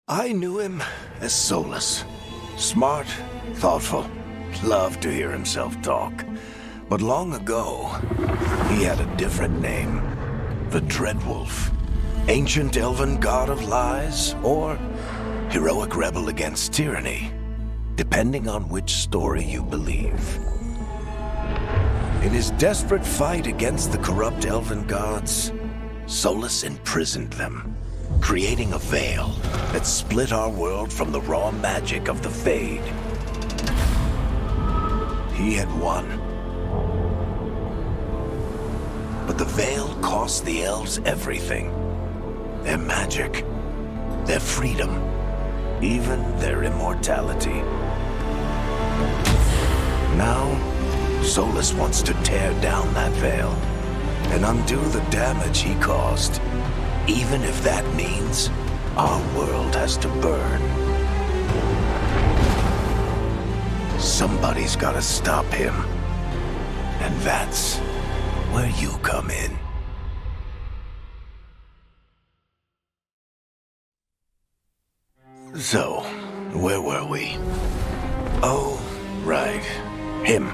I knew him as Solas. Smart, thoughtful, loved to hear himself talk. But long ago, he had a different name. The Dreadwolf. Ancient elven god of lies, or heroic rebel against tyranny, depending on which story you believe. In his desperate fight against the corrupt elven gods, Solas imprisoned them, creating a veil that split our world from the raw magic of the Fade. He had won. But the veil cost the elves everything. Their magic, their freedom, even their immortality. Now, Solas wants to tear down that veil and undo the damage he caused, even if that means our world has to burn. Somebody's gotta stop him, and that's where you come in. So, where were we? Oh, right. Him.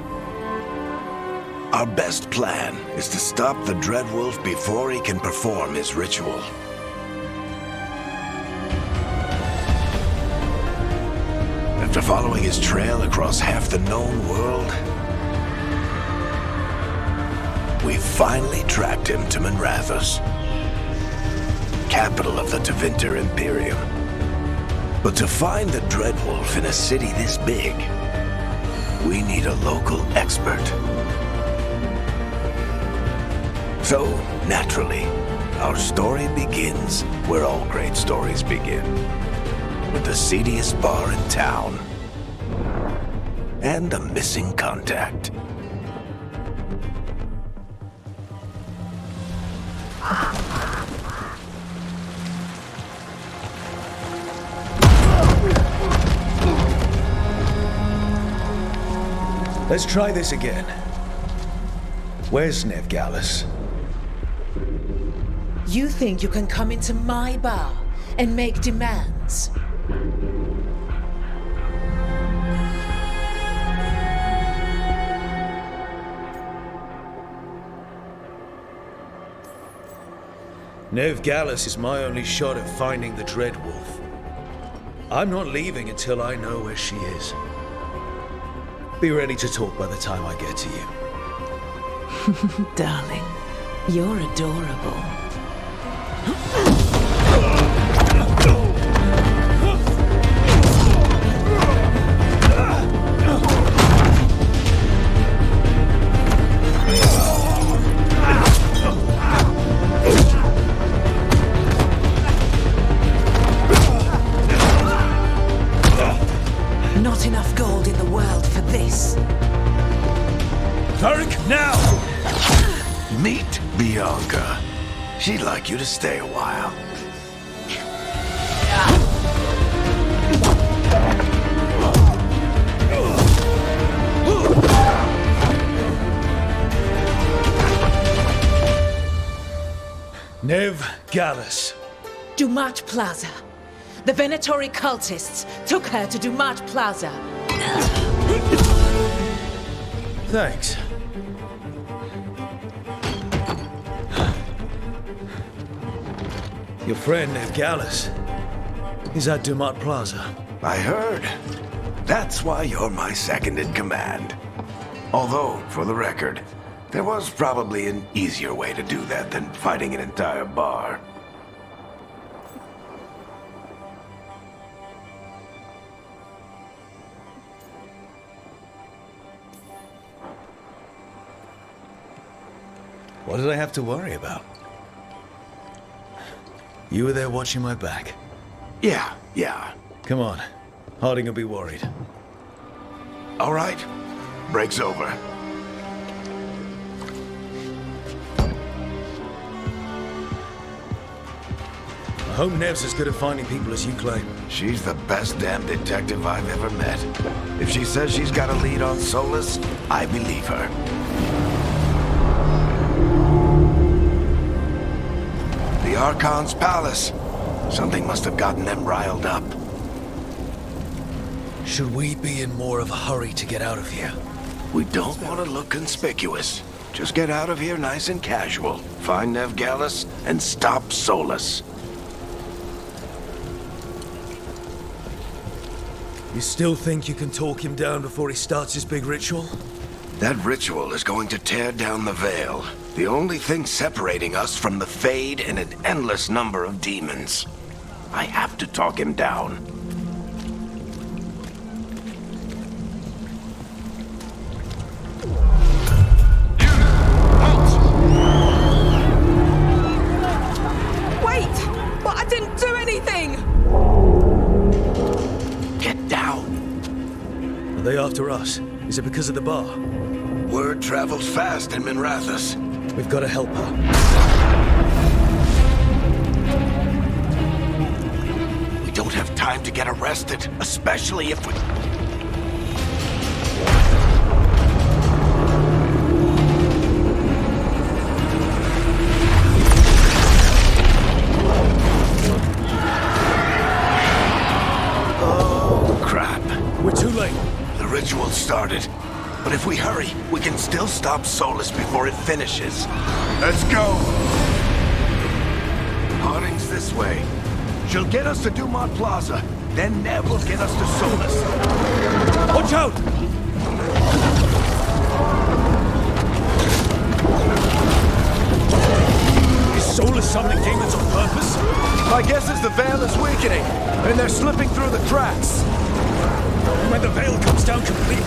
Our best plan is to stop the Dreadwolf before he can perform his ritual. After following his trail across half the known world, we finally tracked him to Minrathous, capital of the Tevinter Imperium. But to find the Dreadwolf in a city this big, we need a local expert. So, naturally, our story begins where all great stories begin. With the seediest bar in town. And a missing contact. Let's try this again. Where's Nevgalis? You think you can come into my bar and make demands? Nevgalis is my only shot at finding the Dreadwolf. I'm not leaving until I know where she is. Be ready to talk by the time I get to you. Darling, you're adorable. Not enough gold in the world for this. Tarek, now! Meet Bianca. She'd like you to stay a while. Nevgalis. Dumat Plaza. The Venatori cultists took her to Dumat Plaza. Thanks. Your friend Nevgalis is at Dumat Plaza. I heard. That's why you're my second in command. Although, for the record, there was probably an easier way to do that than fighting an entire bar. What did I have to worry about? You were there watching my back. Yeah. Come on. Harding will be worried. All right. Break's over. I hope Nev's as good at finding people as you claim. She's the best damn detective I've ever met. If she says she's got a lead on Solas, I believe her. The Archon's palace. Something must have gotten them riled up. Should we be in more of a hurry to get out of here? We don't want to look conspicuous. Just get out of here nice and casual. Find Nevgalis and stop Solas. You still think you can talk him down before he starts his big ritual? That ritual is going to tear down the Veil. The only thing separating us from the Fade and an endless number of demons. I have to talk him down. Wait! But I didn't do anything! Get down. Are they after us? Is it because of the bar? Word travels fast in Minrathous. We've got to help her. We don't have time to get arrested, especially if we... Oh, crap. We're too late. The ritual started. But if we hurry, we can still stop Solas before it finishes. Let's go! Harding's this way. She'll get us to Dumont Plaza. Then Nev will get us to Solas. Watch out! Is Solas summoning demons on purpose? My guess is the Veil is weakening, and they're slipping through the cracks. When the Veil comes down completely,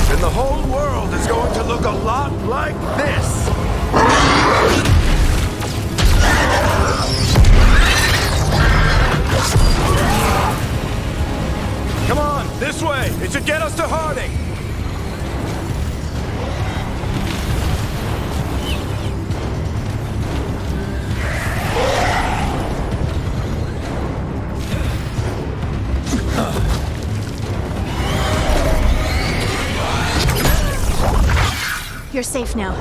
And the whole world is going to look a lot like this. Come on, this way. It should get us to Harding. You're safe now.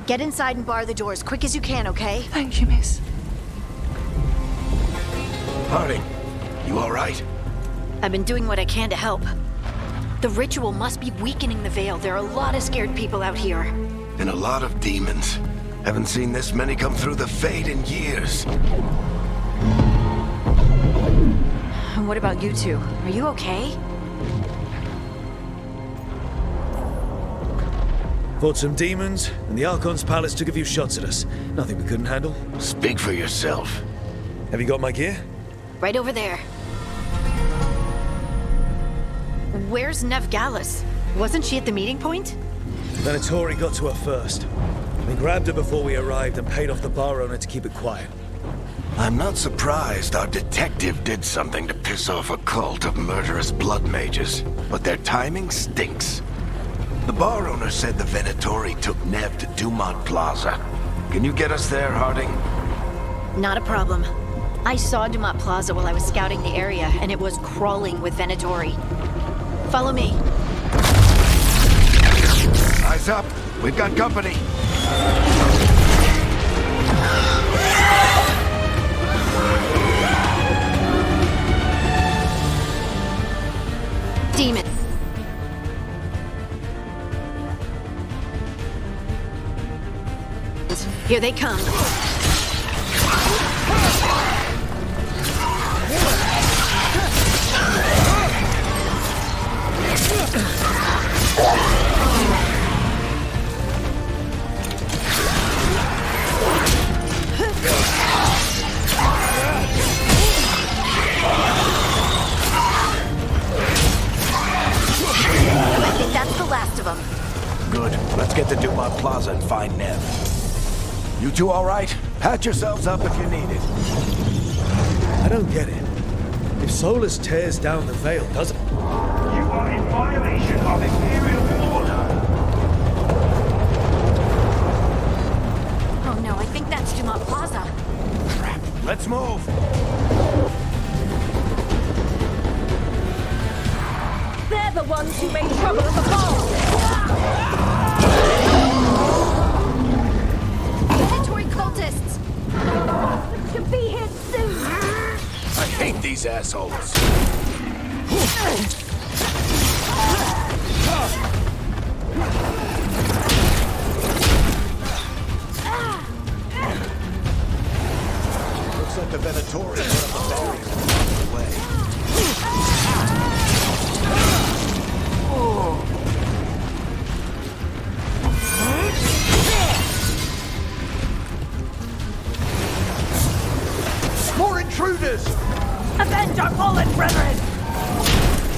Get inside and bar the doors quick as you can, okay? Thank you, miss. Harding, you all right? I've been doing what I can to help. The ritual must be weakening the Veil. There are a lot of scared people out here. And a lot of demons. Haven't seen this many come through the Fade in years. And what about you two? Are you okay? fought some demons, and the Archon's palace took a few shots at us. Nothing we couldn't handle. Speak for yourself. Have you got my gear? Right over there. Where's Nevgalis? Wasn't she at the meeting point? Venatori got to her first. We grabbed her before we arrived and paid off the bar owner to keep it quiet. I'm not surprised our detective did something to piss off a cult of murderous blood mages, but their timing stinks. The bar owner said the Venatori took Nev to Dumont Plaza. Can you get us there, Harding? Not a problem. I saw Dumont Plaza while I was scouting the area, and it was crawling with Venatori. Follow me. Eyes up. We've got company. Demon. Here they come. I think that's the last of them. Good. Let's get to Dumont Plaza and find Nev. You two all right? Patch yourselves up if you need it. I don't get it. If Solas tears down the Veil, doesn't... You are in violation of Imperial order. Oh no, I think that's Dumont Plaza. Crap. Let's move. They're the ones who made trouble at the ball! Venatori cultists! Should be here soon! these assholes. Looks like the Venatori put up a barrier in the way. More intruders! Avenge our fallen brethren!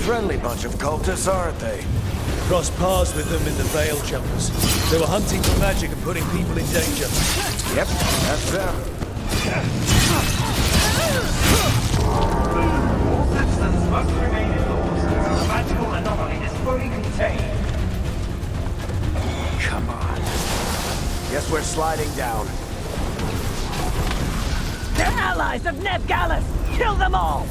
Friendly bunch of cultists, aren't they? Crossed paths with them in the Veil Jumpers. They were hunting for magic and putting people in danger. Yep, that's them. All citizens must remain indoors until the magical anomaly is fully contained. Come on. Guess we're sliding down. They're allies of Neb Gallus! Kill them all!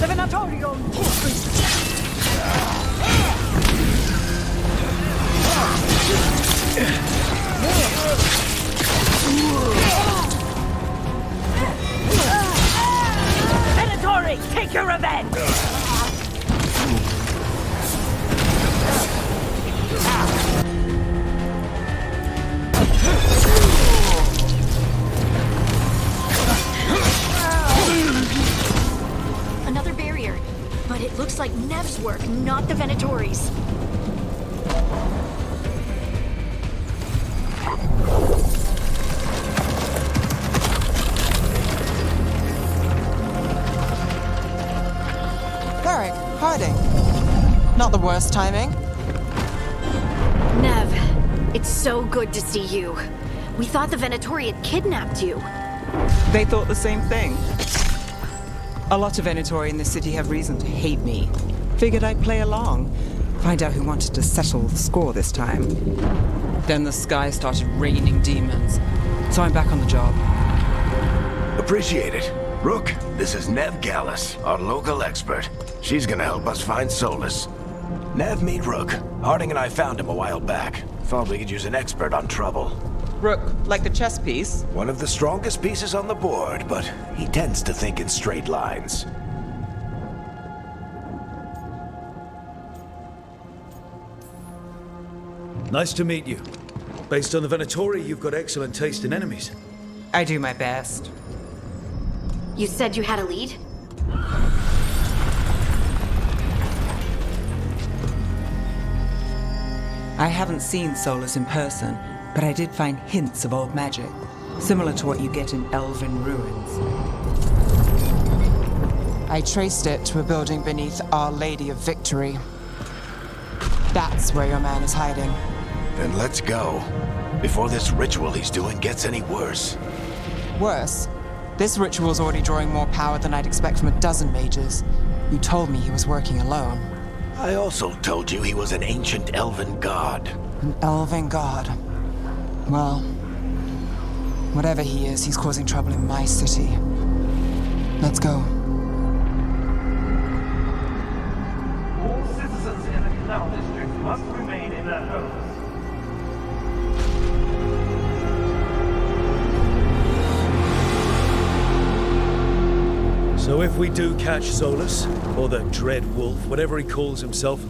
The Venatorium! Venatori, take your revenge! Another barrier. But it looks like Nev's work, not the Venatori's. Varric, hiding. Not the worst timing. Nev, it's so good to see you. We thought the Venatori had kidnapped you. They thought the same thing. A lot of Venatori in this city have reason to hate me. Figured I'd play along. Find out who wanted to settle the score this time. Then the sky started raining demons. So I'm back on the job. Appreciate it. Rook, this is Neb Gallus, our local expert. She's gonna help us find Solas. Nev, meet Rook. Harding and I found him a while back. Thought we could use an expert on trouble. Rook, like the chess piece? One of the strongest pieces on the board, but he tends to think in straight lines. Nice to meet you. Based on the Venatori, you've got excellent taste in enemies. I do my best. You said you had a lead? I haven't seen Solas in person, but I did find hints of old magic, similar to what you get in elven ruins. I traced it to a building beneath Our Lady of Victory. That's where your man is hiding. Then let's go. Before this ritual he's doing gets any worse. Worse, this ritual's already drawing more power than I'd expect from a dozen mages. You told me he was working alone. I also told you he was an ancient elven god. An elven god. Well, whatever he is, he's causing trouble in my city. Let's go. All citizens in the Canal District must remain in their homes. So if we do catch Solas, or the Dread Wolf, whatever he calls himself,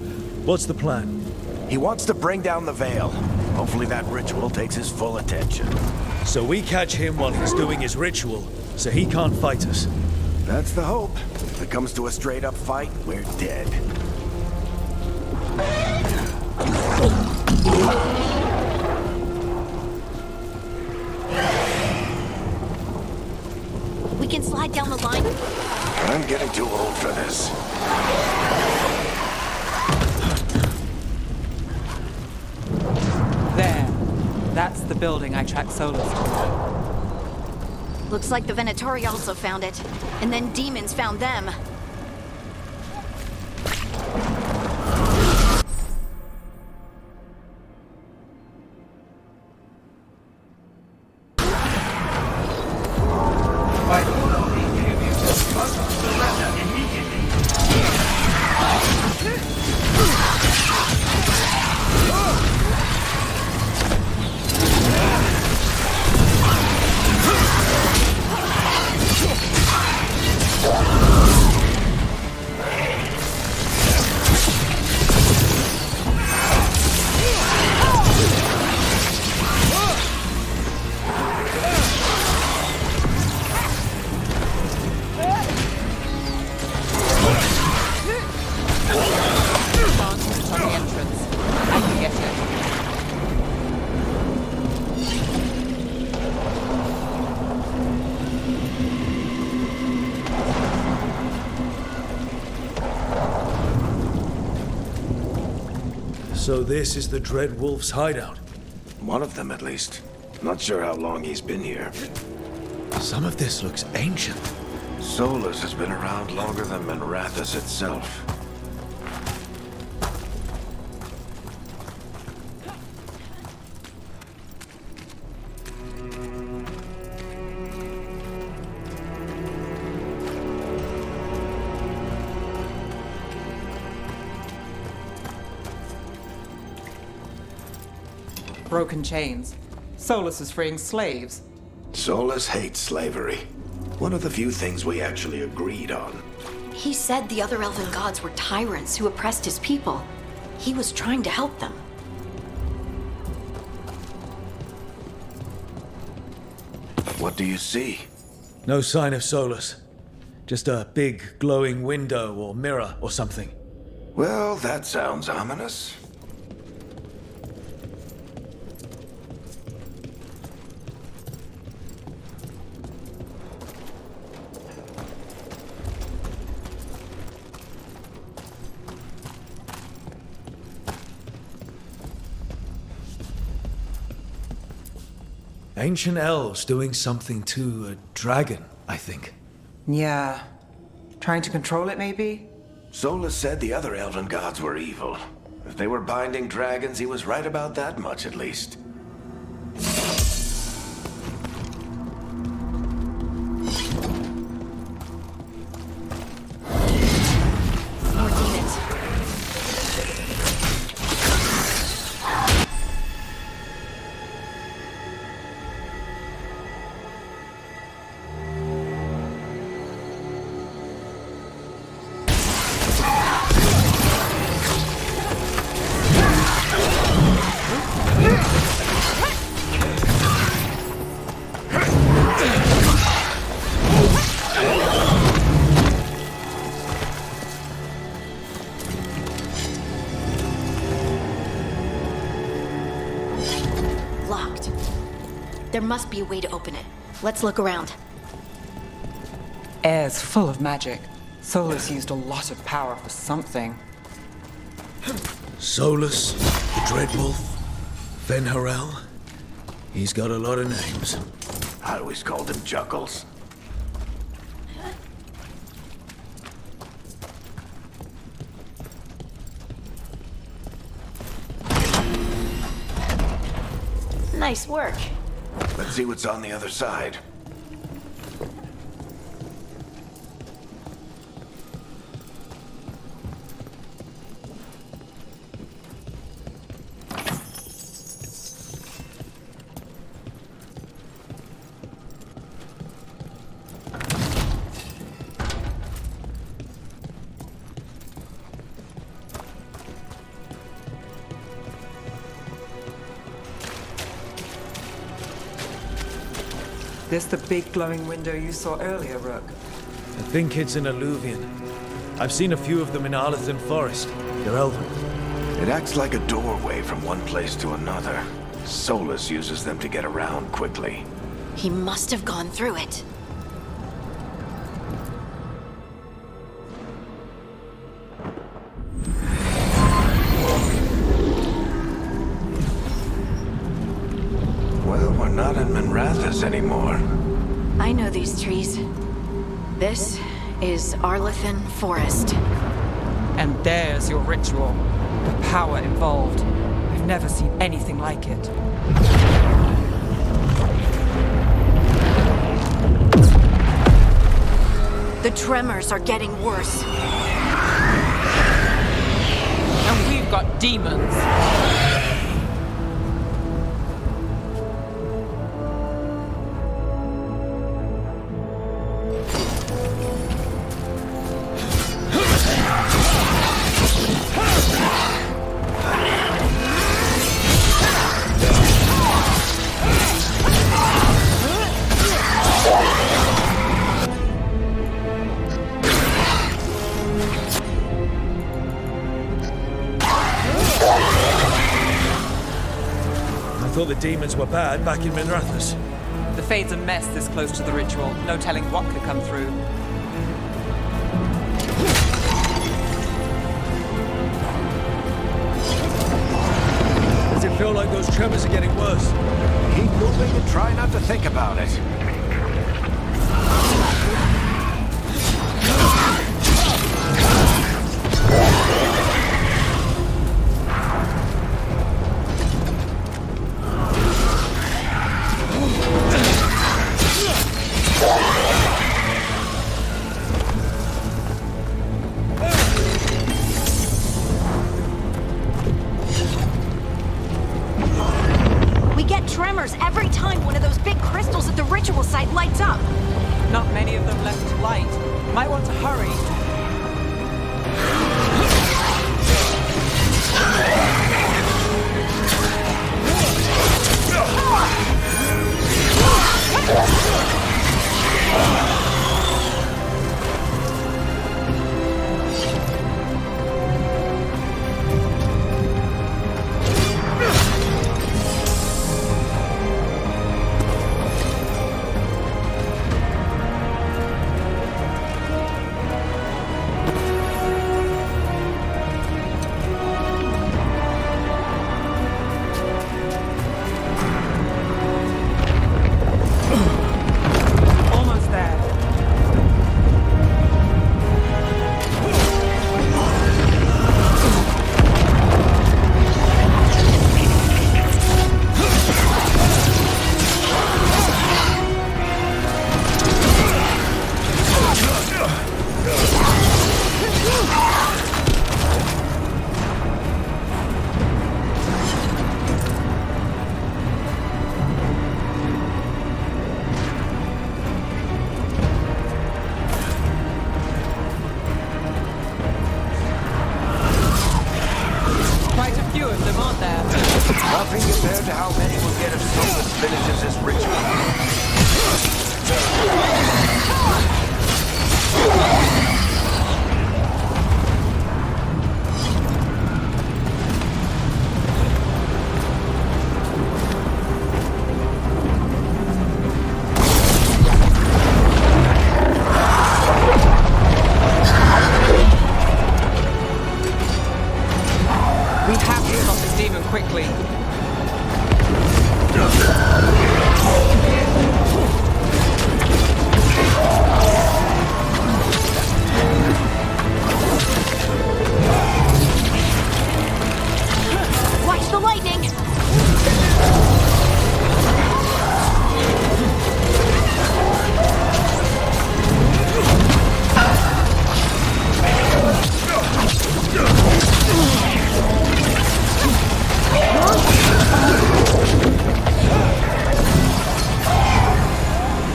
what's the plan? He wants to bring down the Veil. Hopefully that ritual takes his full attention. So we catch him while he's doing his ritual, so he can't fight us. That's the hope. If it comes to a straight-up fight, we're dead. We can slide down the line. I'm getting too old for this. There. That's the building I tracked Solas to. Looks like the Venatori also found it. And then demons found them. By order So this is the Dread Wolf's hideout. One of them, at least. Not sure how long he's been here. Some of this looks ancient. Solas has been around longer than Minrathous itself. Broken chains. Solas is freeing slaves. Solas hates slavery. One of the few things we actually agreed on. He said the other elven gods were tyrants who oppressed his people. He was trying to help them. What do you see? No sign of Solas. Just a big glowing window or mirror or something. Well, that sounds ominous. Ancient elves doing something to a dragon, I think. Yeah. Trying to control it, maybe? Solas said the other elven gods were evil. If they were binding dragons, he was right about that much, at least. More demons. Locked. There must be a way to open it. Let's look around. Air's full of magic. Solas used a lot of power for something. Solas, the Dread Wolf, Fen'Harel. He's got a lot of names. I always called him Chuckles. Nice work. Let's see what's on the other side. This the big glowing window you saw earlier, Rook? I think it's an Eluvian. I've seen a few of them in Arlathan Forest. They're elven. It acts like a doorway from one place to another. Solas uses them to get around quickly. He must have gone through it. Well, we're not in Minrathous anymore. I know these trees. This is Arlathan Forest. And there's your ritual. The power involved. I've never seen anything like it. The tremors are getting worse. And we've got demons. I thought the demons were bad back in Minrathous. The Fade's a mess this close to the ritual. No telling what could come through. feel like those tremors are getting worse. Keep moving and try not to think about it. Tremors every time one of those big crystals at the ritual site lights up. Not many of them left to light. Might want to hurry. Nothing compared to how many will get if Solas finishes his ritual. We have to stop this demon quickly. Watch the lightning!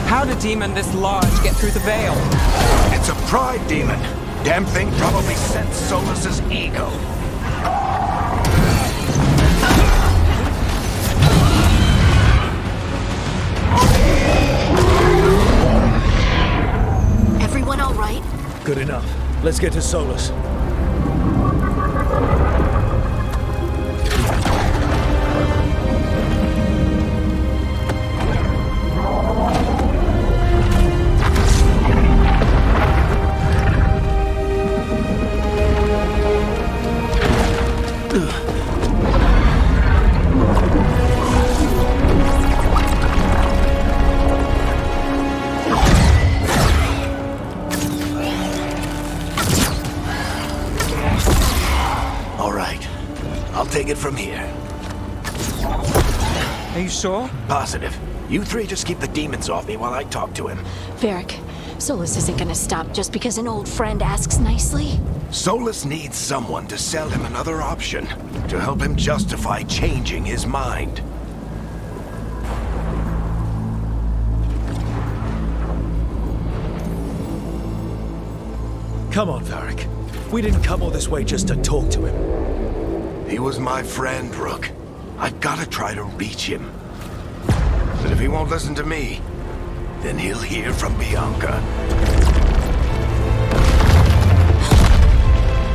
How'd a demon this large get through the veil? It's a pride demon. Damn thing probably sensed Solas's ego. Everyone all right? Good enough. Let's get to Solas. Take it from here. Are you sure? Positive. You three just keep the demons off me while I talk to him. Varric, Solas isn't gonna stop just because an old friend asks nicely. Solas needs someone to sell him another option, to help him justify changing his mind. Come on, Varric. We didn't come all this way just to talk to him. He was my friend, Rook. I've gotta try to reach him. But if he won't listen to me, then he'll hear from Bianca.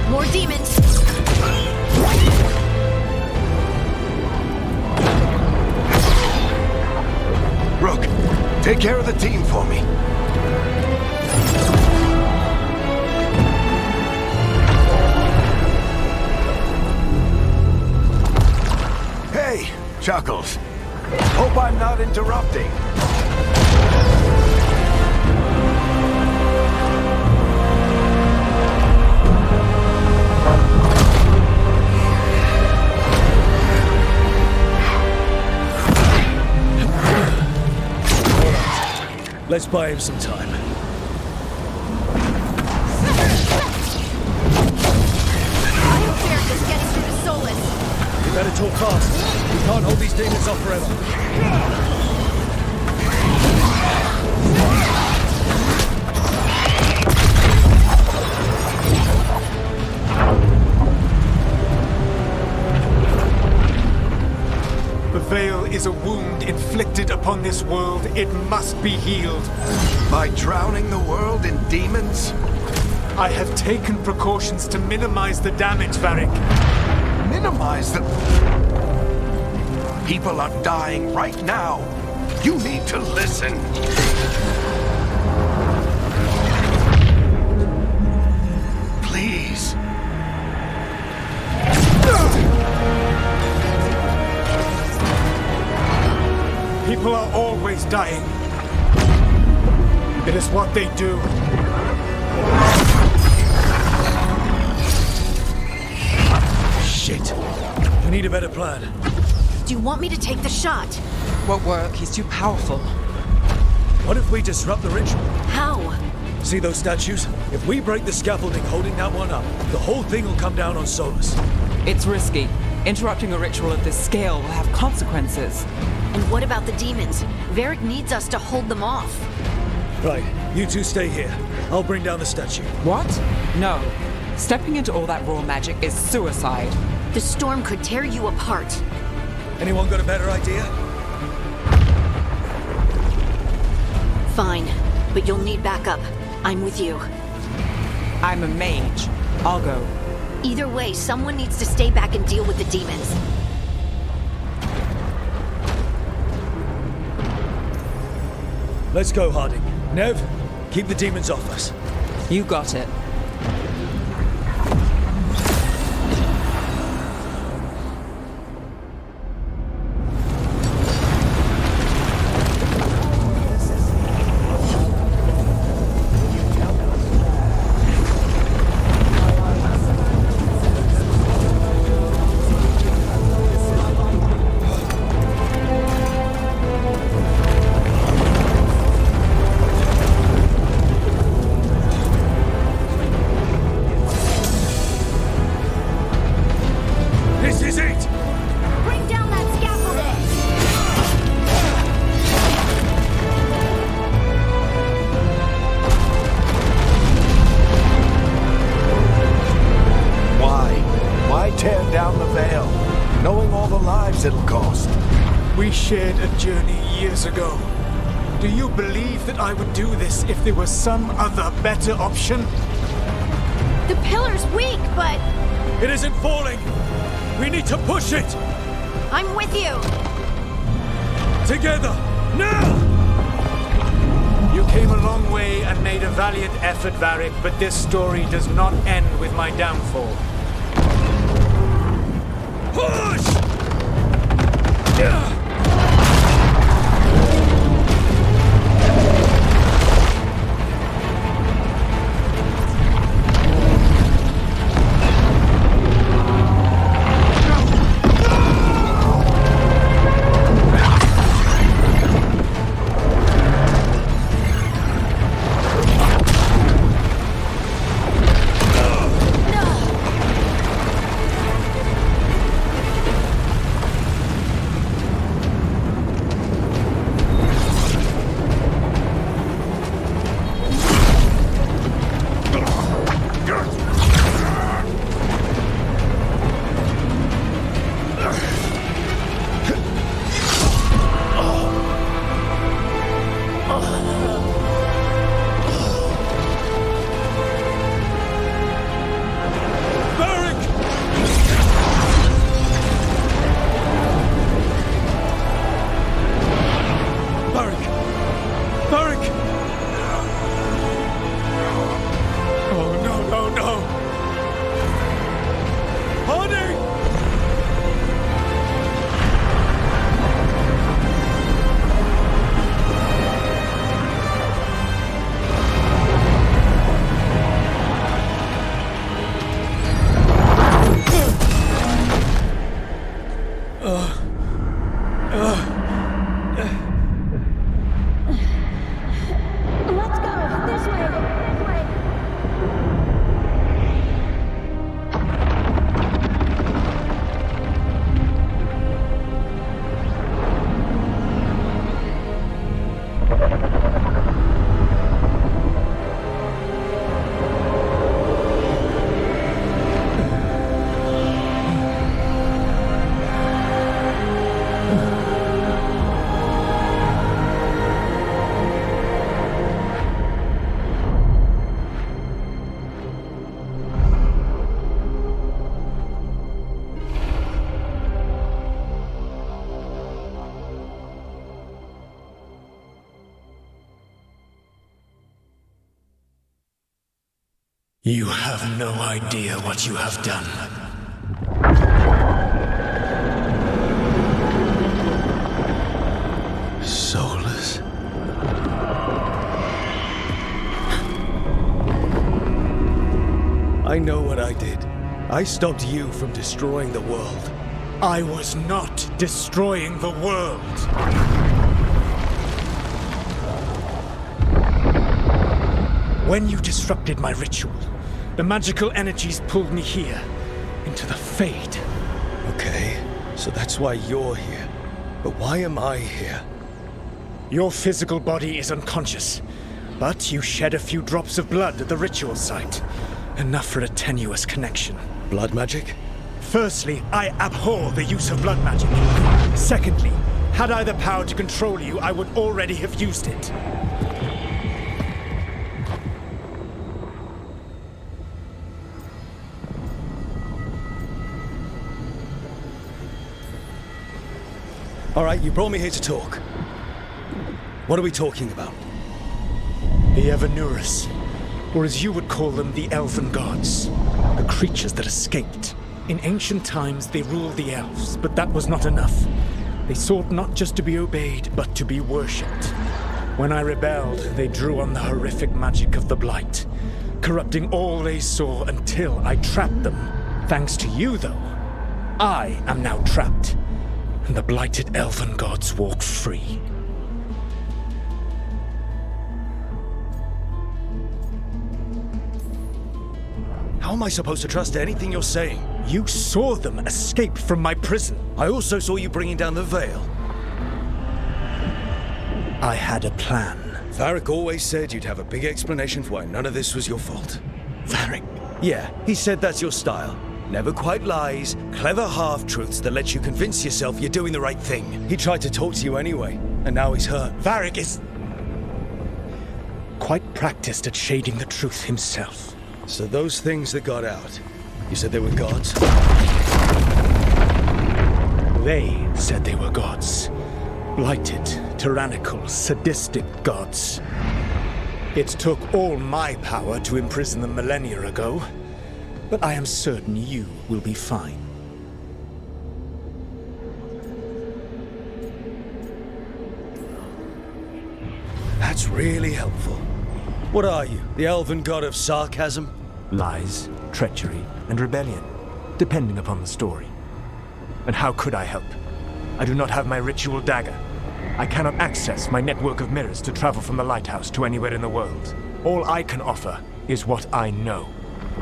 More demons! Rook, take care of the team for me. Hey, not interrupting. Let's buy him some time. BioWare is getting through to Solas. You better talk fast. We can't hold these demons off forever. The Veil is a wound inflicted upon this world. It must be healed. By drowning the world in demons? I have taken precautions to minimize the damage, Varric. Minimize the... People are dying right now. You need to listen. Please. People are always dying. It is what they do. Shit. We need a better plan. Do you want me to take the shot? Won't work. He's too powerful. What if we disrupt the ritual? How? See those statues? If we break the scaffolding holding that one up, the whole thing will come down on Solas. It's risky. Interrupting a ritual of this scale will have consequences. And what about the demons? Varric needs us to hold them off. Right, you two stay here. I'll bring down the statue. What? No. Stepping into all that raw magic is suicide. The storm could tear you apart. Anyone got a better idea? Fine, but you'll need backup. I'm with you. I'm a mage. I'll go. Either way, someone needs to stay back and deal with the demons. Let's go, Harding. Nev, keep the demons off us. You got it. It'll cost. We shared a journey years ago. Do you believe that I would do this if there was some other better option? The pillar's weak, but... It isn't falling! We need to push it! I'm with you! Together! Now! You came a long way and made a valiant effort, Varric, but this story does not end with my downfall. Push! You have no idea what you have done. Solas? I know what I did. I stopped you from destroying the world. I was not destroying the world. When you disrupted my ritual, the magical energies pulled me here, into the Fade. Okay, so that's why you're here. But why am I here? Your physical body is unconscious, but you shed a few drops of blood at the ritual site. Enough for a tenuous connection. Blood magic? Firstly, I abhor the use of blood magic. Secondly, had I the power to control you, I would already have used it. All right, you brought me here to talk. What are we talking about? The Evanurus, or as you would call them, the elven gods. The creatures that escaped. In ancient times, they ruled the elves, but that was not enough. They sought not just to be obeyed, but to be worshipped. When I rebelled, they drew on the horrific magic of the Blight, corrupting all they saw until I trapped them. Thanks to you, though, I am now trapped, and the blighted elven gods walk free. How am I supposed to trust anything you're saying? You saw them escape from my prison. I also saw you bringing down the veil. I had a plan. Varric always said you'd have a big explanation for why none of this was your fault. Varric? Yeah, he said that's your style. Never quite lies, clever half-truths that let you convince yourself you're doing the right thing. He tried to talk to you anyway, and now he's hurt. Varric is quite practiced at shading the truth himself. So those things that got out, you said they were gods? They said they were gods. Blighted, tyrannical, sadistic gods. It took all my power to imprison them millennia ago, but I am certain you will be fine. That's really helpful. What are you, the elven god of sarcasm? Lies, treachery, and rebellion, depending upon the story. And how could I help? I do not have my ritual dagger. I cannot access my network of mirrors to travel from the lighthouse to anywhere in the world. All I can offer is what I know.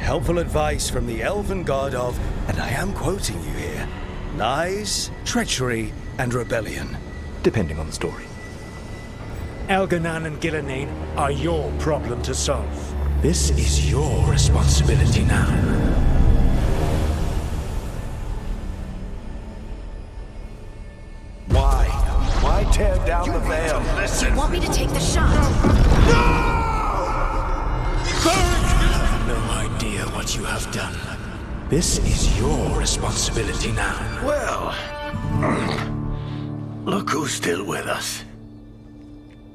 Helpful advice from the elven god of, and I am quoting you here, lies, treachery, and rebellion. Depending on the story. Elganan and Gillenane are your problem to solve. This is your responsibility now. Why tear down the veil? You want me to take the shot? You have no idea what you have done. This is your responsibility now. Well, look who's still with us.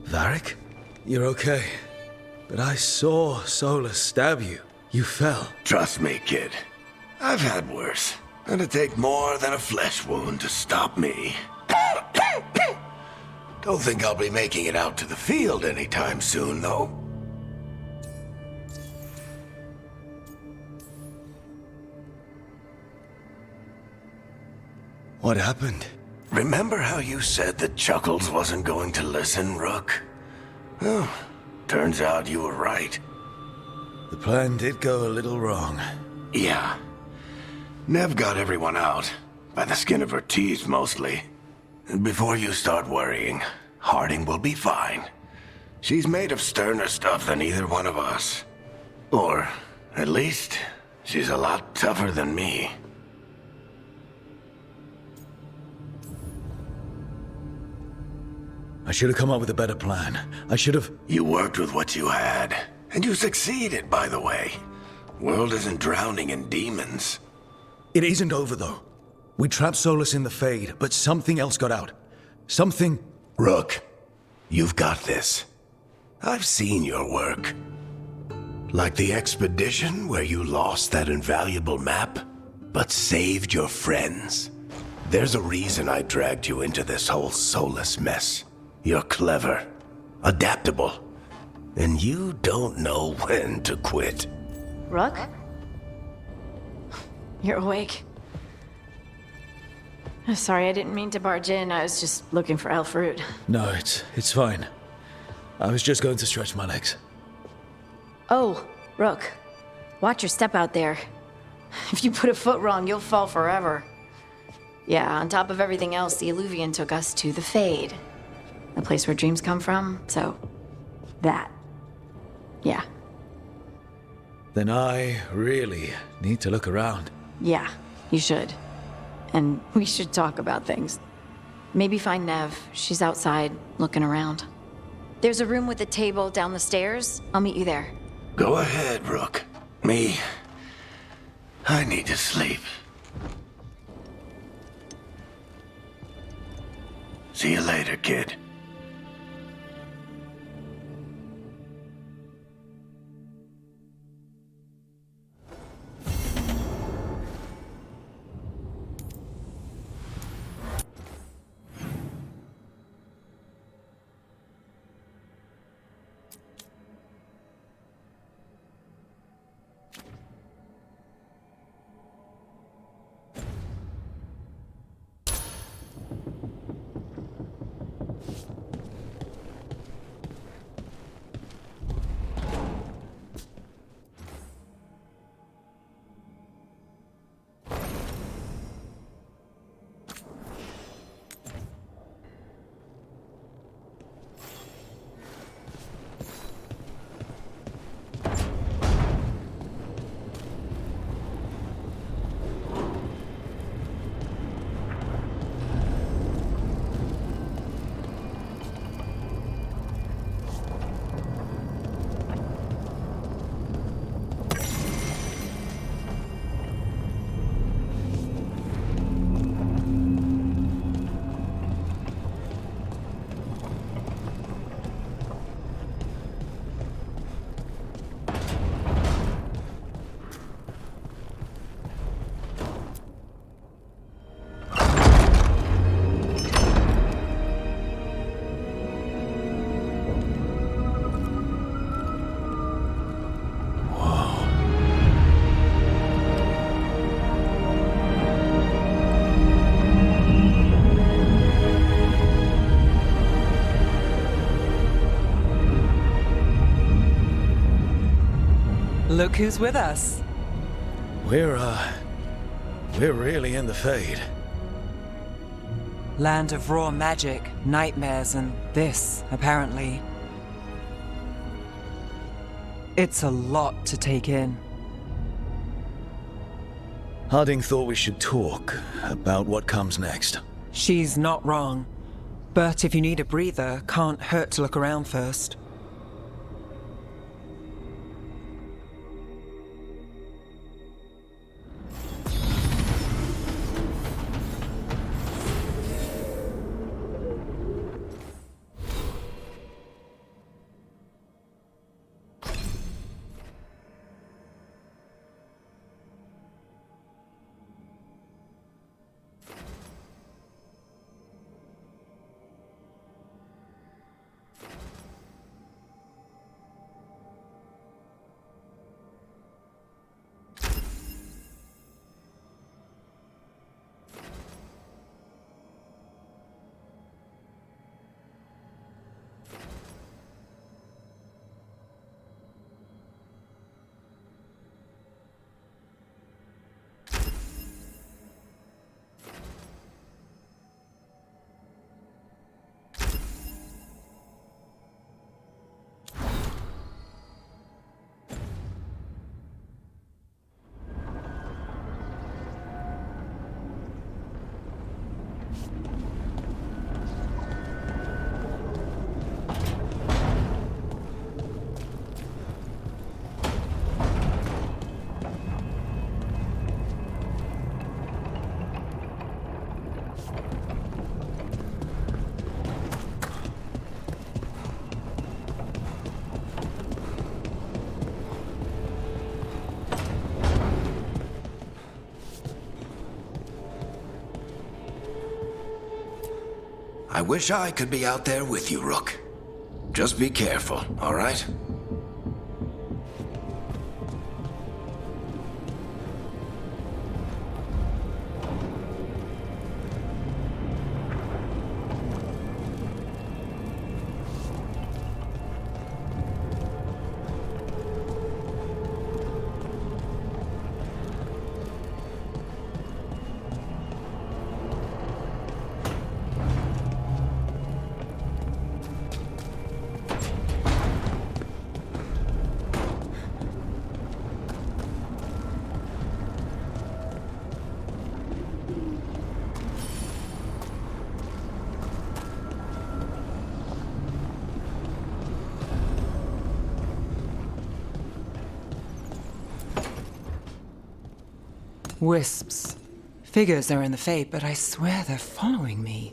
Varric? You're okay. But I saw Solas stab you. You fell. Trust me, kid. I've had worse. It'd take more than a flesh wound to stop me. Don't think I'll be making it out to the field anytime soon, though. What happened? Remember how you said that Chuckles wasn't going to listen, Rook? Well, turns out you were right. The plan did go a little wrong. Yeah. Nev got everyone out. By the skin of her teeth, mostly. And before you start worrying, Harding will be fine. She's made of sterner stuff than either one of us. Or, at least, she's a lot tougher than me. I should have come up with a better plan. I should have... You worked with what you had. And you succeeded, by the way. World isn't drowning in demons. It isn't over, though. We trapped Solas in the Fade, but something else got out. Something... Rook, you've got this. I've seen your work. Like the expedition where you lost that invaluable map, but saved your friends. There's a reason I dragged you into this whole Solas mess. You're clever, adaptable, and you don't know when to quit. Rook? You're awake. Sorry, I didn't mean to barge in. I was just looking for elf fruit. No, it's fine. I was just going to stretch my legs. Oh, Rook. Watch your step out there. If you put a foot wrong, you'll fall forever. Yeah, on top of everything else, the Eluvian took us to the Fade. The place where dreams come from, so... that. Yeah. Then I really need to look around. Yeah, you should. And we should talk about things. Maybe find Nev. She's outside, looking around. There's a room with a table down the stairs. I'll meet you there. Go ahead, Rook. Me, I need to sleep. See you later, kid. Look who's with us. We're really in the Fade. Land of raw magic, nightmares, and this, apparently. It's a lot to take in. Harding thought we should talk about what comes next. She's not wrong. But if you need a breather, can't hurt to look around first. I wish I could be out there with you, Rook. Just be careful, all right? Wisps. Figures are in the Fade, but I swear they're following me.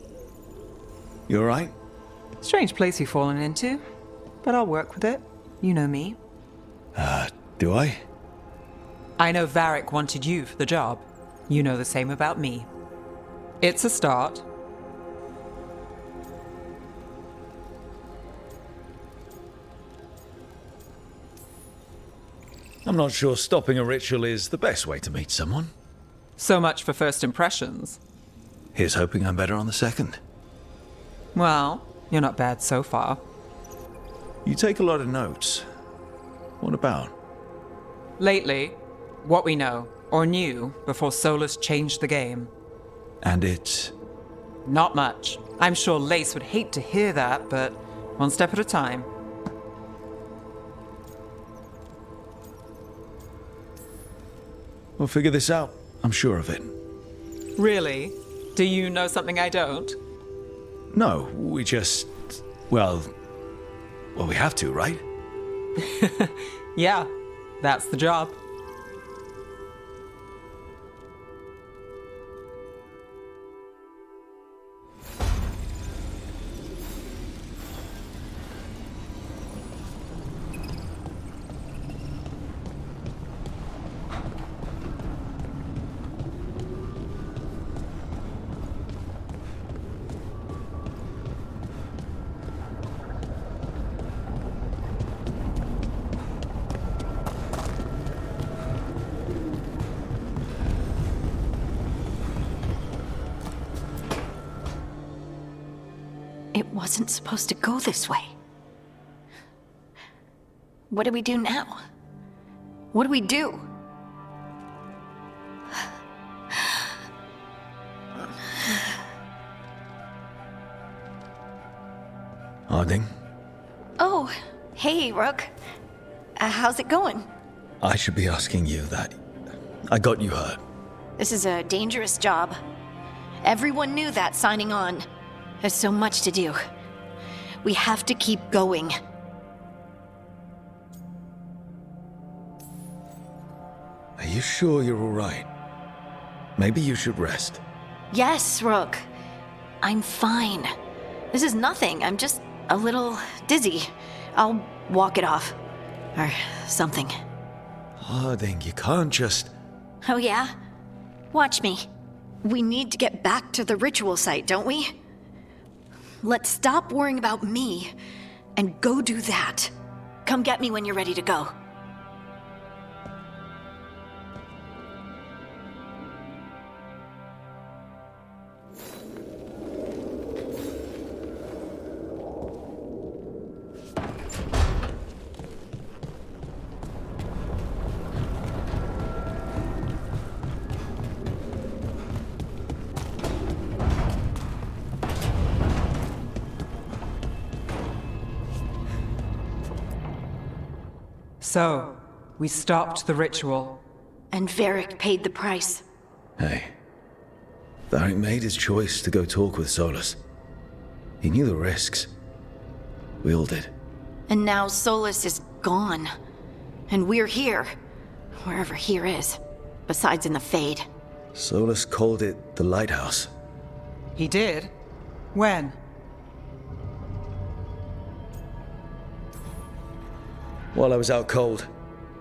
You alright? Strange place you've fallen into, but I'll work with it. You know me. Do I? I know Varric wanted you for the job. You know the same about me. It's a start. I'm not sure stopping a ritual is the best way to meet someone. So much for first impressions. Here's hoping I'm better on the second. Well, you're not bad so far. You take a lot of notes. What about? Lately, what we know, or knew, before Solas changed the game. And it's... Not much. I'm sure Lace would hate to hear that, but one step at a time. We'll figure this out. I'm sure of it. Really? Do you know something I don't? No, we just... Well, we have to, right? Yeah, that's the job. It wasn't supposed to go this way. What do we do now? What do we do? Harding? Oh, hey, Rook. How's it going? I should be asking you that. I got you hurt. This is a dangerous job. Everyone knew that signing on. There's so much to do. We have to keep going. Are you sure you're all right? Maybe you should rest. Yes, Rook. I'm fine. This is nothing. I'm just a little dizzy. I'll walk it off. Or something. Harding, you can't just... Oh, yeah? Watch me. We need to get back to the ritual site, don't we? Let's stop worrying about me and go do that. Come get me when you're ready to go. So, we stopped the ritual. And Varric paid the price. Hey. Varric made his choice to go talk with Solas. He knew the risks. We all did. And now Solas is gone. And we're here. Wherever here is. Besides in the Fade. Solas called it the Lighthouse. He did? When? While I was out cold,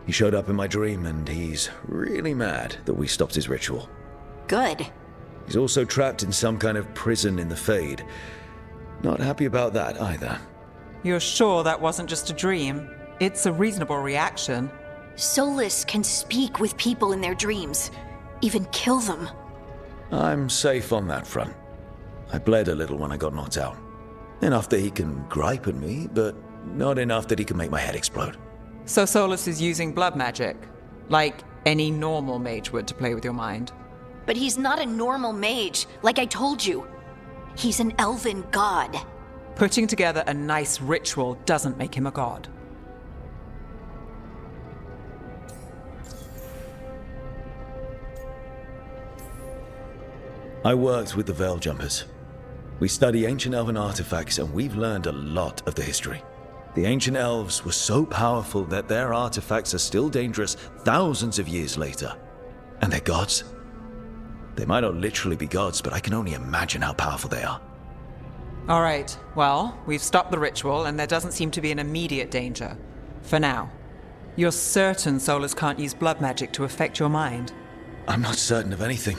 he showed up in my dream, and he's really mad that we stopped his ritual. Good. He's also trapped in some kind of prison in the Fade. Not happy about that either. You're sure that wasn't just a dream? It's a reasonable reaction. Solas can speak with people in their dreams, even kill them. I'm safe on that front. I bled a little when I got knocked out. Enough that he can gripe at me, but not enough that he can make my head explode. So Solas is using blood magic, like any normal mage would to play with your mind. But he's not a normal mage, like I told you. He's an elven god. Putting together a nice ritual doesn't make him a god. I worked with the Veil Jumpers. We study ancient elven artifacts, and we've learned a lot of the history. The ancient elves were so powerful that their artifacts are still dangerous thousands of years later. And they're gods. They might not literally be gods, but I can only imagine how powerful they are. All right, well, we've stopped the ritual, and there doesn't seem to be an immediate danger. For now. You're certain Solas can't use blood magic to affect your mind? I'm not certain of anything.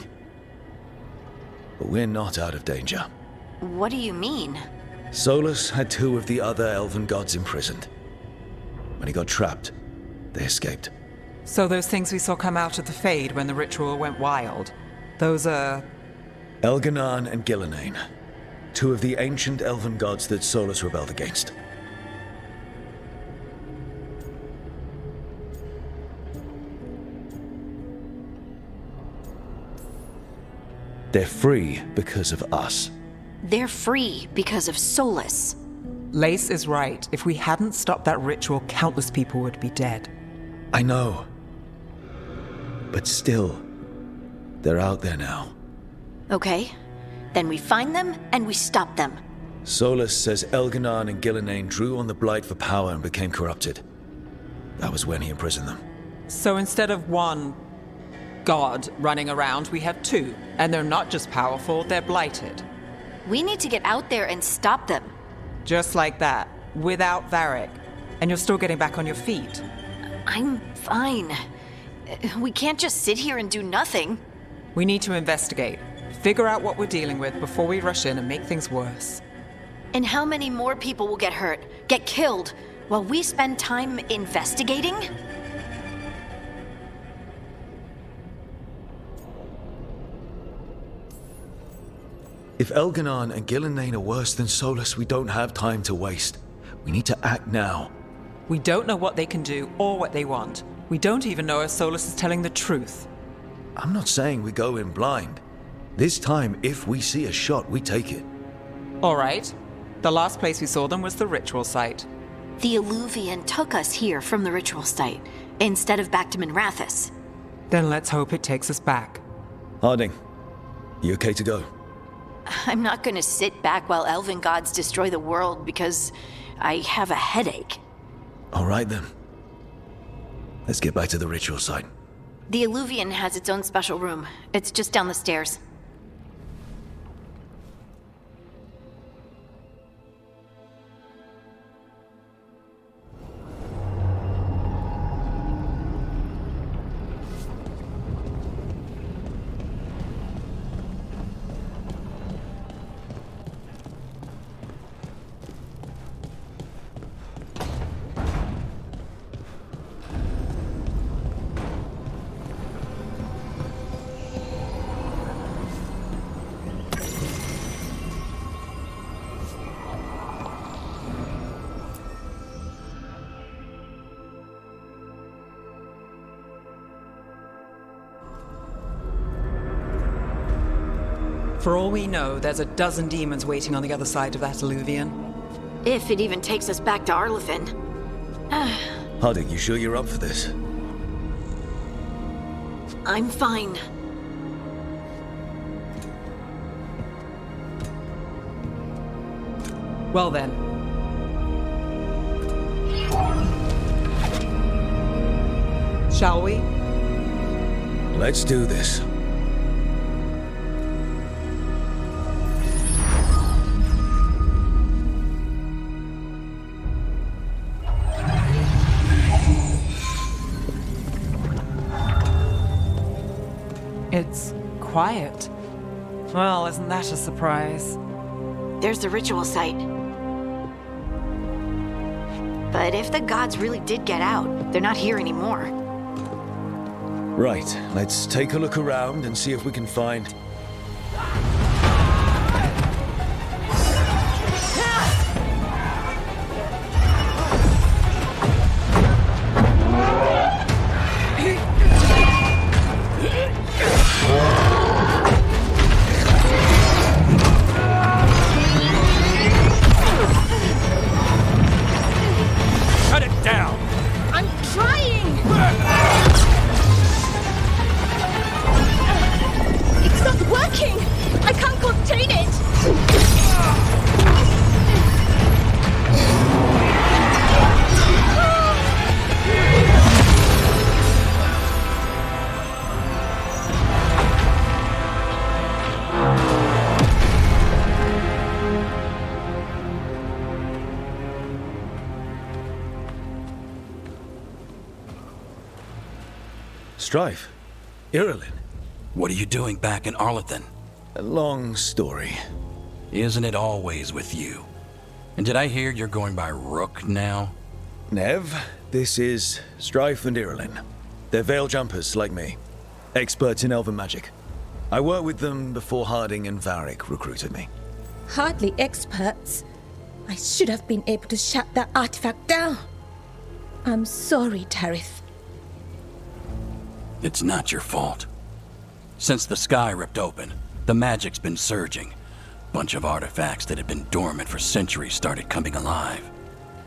But we're not out of danger. What do you mean? Solas had 2 of the other elven gods imprisoned. When he got trapped, they escaped. So those things we saw come out of the Fade when the ritual went wild, those are... Elganan and Gillenane, 2 of the ancient elven gods that Solas rebelled against. They're free because of us. They're free because of Solas. Lace is right. If we hadn't stopped that ritual, countless people would be dead. I know. But still, they're out there now. Okay, then we find them and we stop them. Solas says Elganan and Gillenane drew on the Blight for power and became corrupted. That was when he imprisoned them. So instead of 1 god running around, we have 2. And they're not just powerful, they're blighted. We need to get out there and stop them. Just like that, without Varric. And you're still getting back on your feet. I'm fine. We can't just sit here and do nothing. We need to investigate. Figure out what we're dealing with before we rush in and make things worse. And how many more people will get hurt, get killed, while we spend time investigating? If Elganan and Gillenane are worse than Solas, we don't have time to waste. We need to act now. We don't know what they can do or what they want. We don't even know if Solas is telling the truth. I'm not saying we go in blind. This time, if we see a shot, we take it. All right. The last place we saw them was the ritual site. The Eluvian took us here from the ritual site, instead of back to Minrathous. Then let's hope it takes us back. Harding, you okay to go? I'm not gonna sit back while elven gods destroy the world because I have a headache. All right then. Let's get back to the ritual site. The Eluvian has its own special room. It's just down the stairs. For all we know, there's a dozen demons waiting on the other side of that Eluvian. If it even takes us back to Arlathan. Harding, you sure you're up for this? I'm fine. Well then. Shall we? Let's do this. It's quiet. Well, isn't that a surprise? there's the ritual site. But if the gods really did get out, they're not here anymore. Right, let's take a look around and see if we can find... Cut it down! I'm trying! It's not working! I can't contain it! Strife? Arlathan? What are you doing back in Arlathan? A long story. Isn't it always with you? And did I hear you're going by Rook now? Nev, this is Strife and Arlathan. They're veil jumpers like me. Experts in elven magic. I worked with them before Harding and Varric recruited me. Hardly experts. I should have been able to shut that artifact down. I'm sorry, Tarith. It's not your fault. Since the sky ripped open, the magic's been surging. Bunch of artifacts that had been dormant for centuries started coming alive.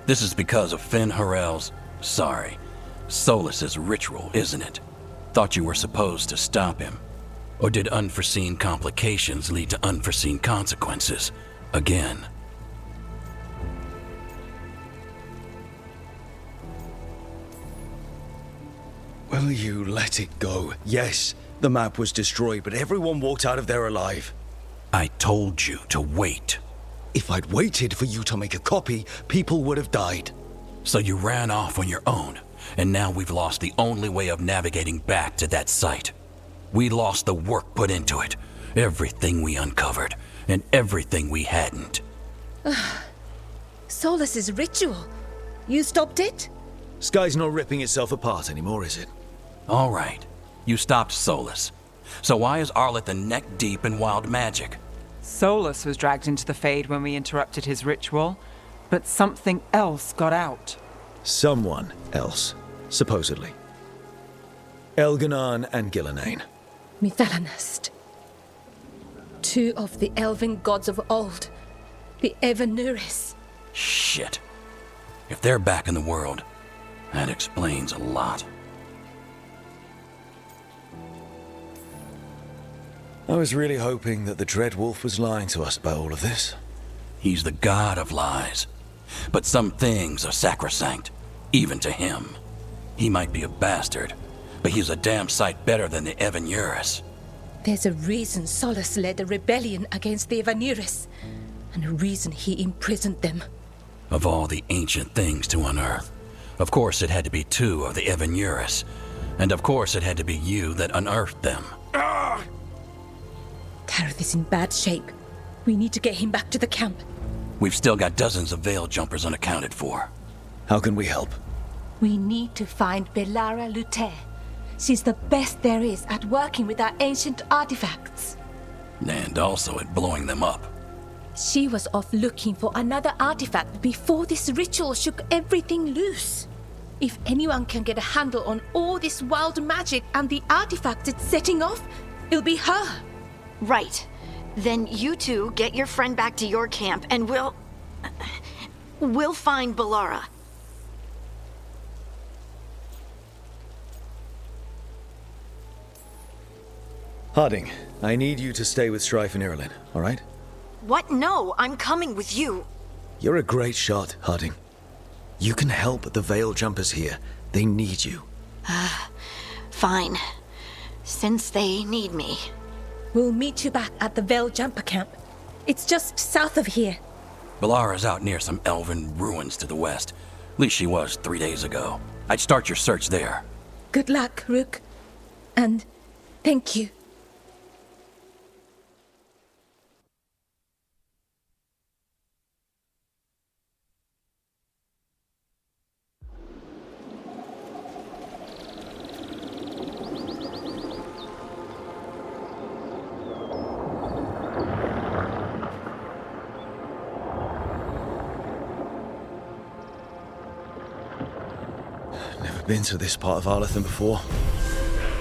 This is because of Fen'Harel's, Solas's ritual, isn't it? Thought you were supposed to stop him. Or did unforeseen complications lead to unforeseen consequences? Again. Will you let it go? Yes, the map was destroyed, but everyone walked out of there alive. I told you to wait. If I'd waited for you to make a copy, people would have died. So you ran off on your own, and now we've lost the only way of navigating back to that site. We lost the work put into it, everything we uncovered, and everything we hadn't. Solas's ritual. You stopped it? Sky's not ripping itself apart anymore, is it? All right, you stopped Solas. So why is Arlathan neck deep in wild magic? Solas was dragged into the Fade when we interrupted his ritual, but something else got out. Someone else, supposedly. Elganan and Gillenane. Mithalanast. Two of the elven gods of old. The Evanuris. Shit. If they're back in the world, that explains a lot. I was really hoping that the Dread Wolf was lying to us about all of this. He's the god of lies. But some things are sacrosanct, even to him. He might be a bastard, but he's a damn sight better than the Evanuris. There's a reason Solas led a rebellion against the Evanuris, and a reason he imprisoned them. Of all the ancient things to unearth, of course it had to be two of the Evanuris, and of course it had to be you that unearthed them. Tarith is in bad shape. We need to get him back to the camp. We've still got dozens of veil jumpers unaccounted for. How can we help? We need to find Belara Luthe. She's the best there is at working with our ancient artifacts. And also at blowing them up. She was off looking for another artifact before this ritual shook everything loose. If anyone can get a handle on all this wild magic and the artifacts it's setting off, it'll be her. Right. Then you two get your friend back to your camp and we'll find Belara. Harding, I need you to stay with Strife and Arlathan, all right? What? No, I'm coming with you. You're a great shot, Harding. You can help the veil jumpers here. They need you. Fine. Since they need me. We'll meet you back at the Veil Jumper camp. It's just south of here. Belara's out near some elven ruins to the west. At least she was 3 days ago. I'd start your search there. Good luck, Rook. And thank you. been to this part of Arlathan before.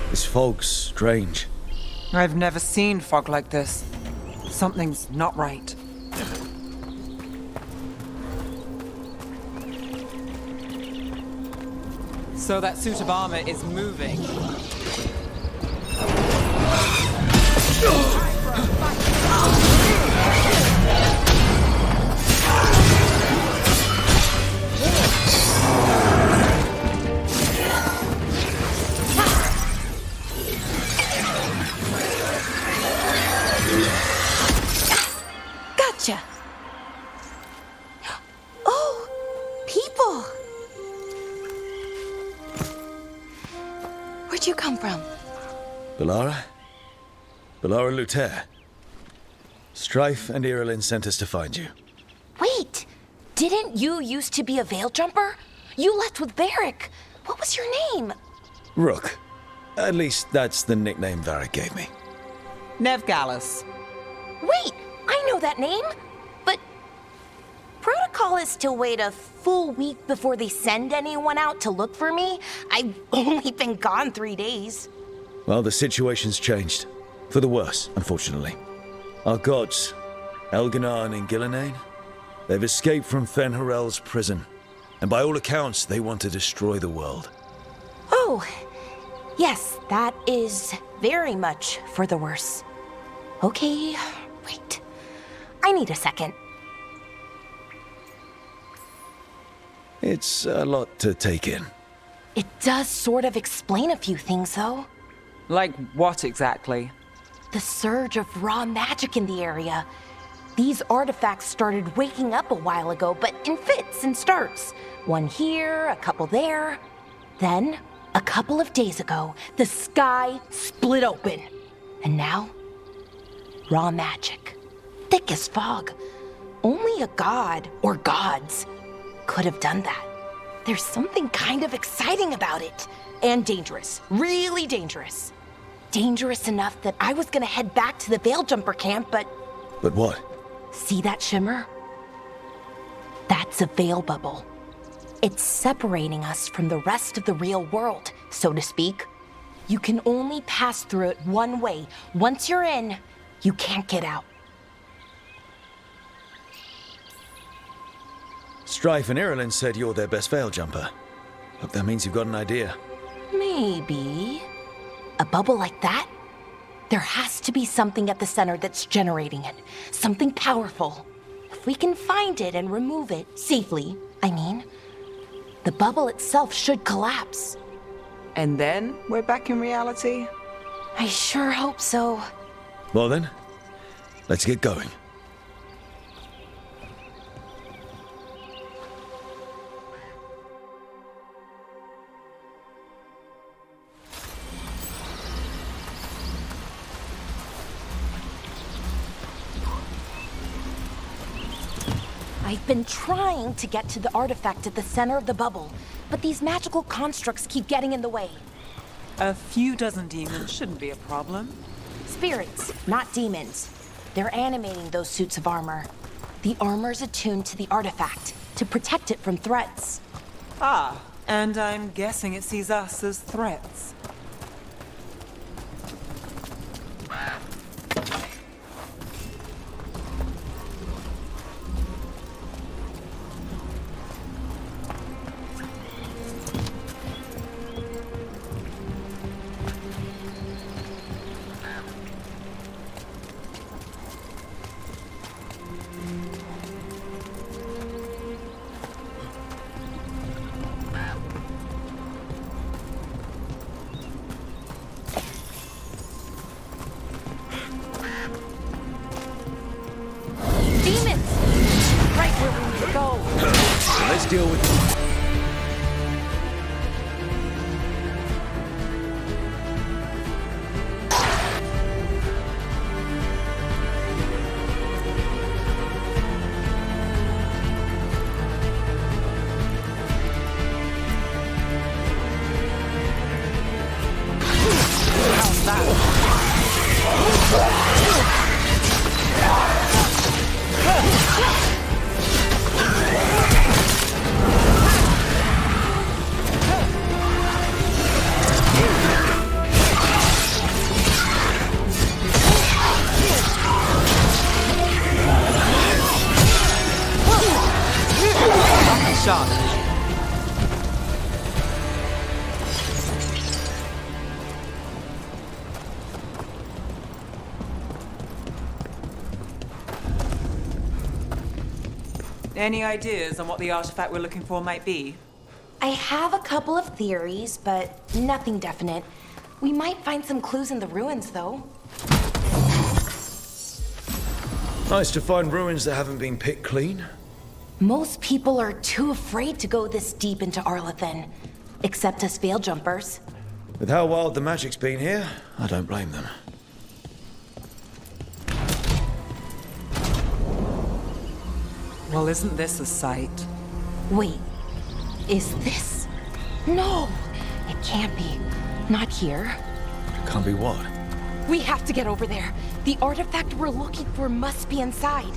This fog's strange. I've never seen fog like this. Something's not right. So that suit of armor is moving. Gotcha. Oh, people. Where'd you come from? Bellara? Bellara Luther. Strife and Irelin sent us to find you. Wait! Didn't you used to be a veil jumper? You left with Varric. What was your name? Rook. At least that's the nickname Varric gave me. Nev Gallus. Wait! I know that name! But protocol is to wait a full week before they send anyone out to look for me. I've only been gone 3 days. Well, the situation's changed. For the worse, unfortunately. Our gods, Elganar and Ingilinain, they've escaped from Fen'Harel's prison. And by all accounts, they want to destroy the world. Oh, yes, that is very much for the worse. Okay, wait. I need a second. It's a lot to take in. It does sort of explain a few things, though. Like what exactly? The surge of raw magic in the area. These artifacts started waking up a while ago, but in fits and starts. One here, a couple there. Then, a couple of days ago, the sky split open. And now, raw magic. Thick as fog. Only a god, or gods, could have done that. There's something kind of exciting about it. And dangerous. Really dangerous. Dangerous enough that I was gonna head back to the Veil Jumper camp, but... But what? See that shimmer? That's a veil bubble. It's separating us from the rest of the real world, so to speak. You can only pass through it one way. Once you're in, you can't get out. Strife and Irelin said you're their best veil jumper. Hope that means you've got an idea. Maybe. A bubble like that? There has to be something at the center that's generating it. Something powerful. If we can find it and remove it, safely, I mean, the bubble itself should collapse. And then we're back in reality? I sure hope so. Well then, let's get going. I've been trying to get to the artifact at the center of the bubble, but these magical constructs keep getting in the way. A few dozen demons shouldn't be a problem. Spirits, not demons. They're animating those suits of armor. The armor's attuned to the artifact to protect it from threats. Ah, and I'm guessing it sees us as threats. Let's deal with it. How's that? Any ideas on what the artifact we're looking for might be? I have a couple of theories, but nothing definite. We might find some clues in the ruins, though. Nice to find ruins that haven't been picked clean. Most people are too afraid to go this deep into Arlathan, except us veil jumpers. With how wild the magic's been here, I don't blame them. Well, isn't this a sight? Wait, is this? No, it can't be. Not here. Can't be what? We have to get over there. The artifact we're looking for must be inside.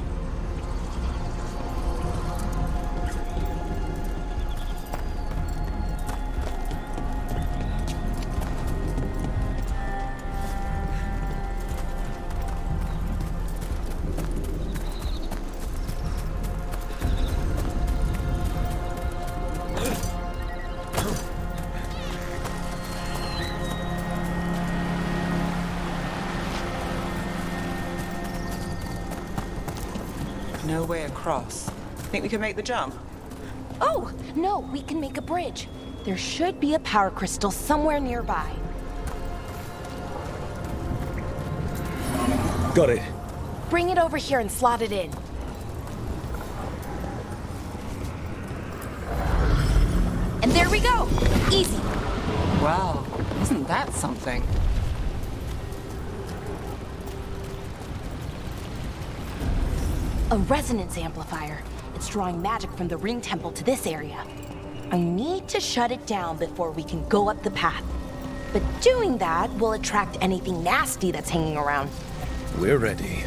No way across. Think we can make the jump? Oh, no, we can make a bridge. There should be a power crystal somewhere nearby. Got it. Bring it over here and slot it in. And there we go! Easy. Wow, isn't that something? A resonance amplifier. It's drawing magic from the ring temple to this area. I need to shut it down before we can go up the path. But doing that will attract anything nasty that's hanging around. We're ready.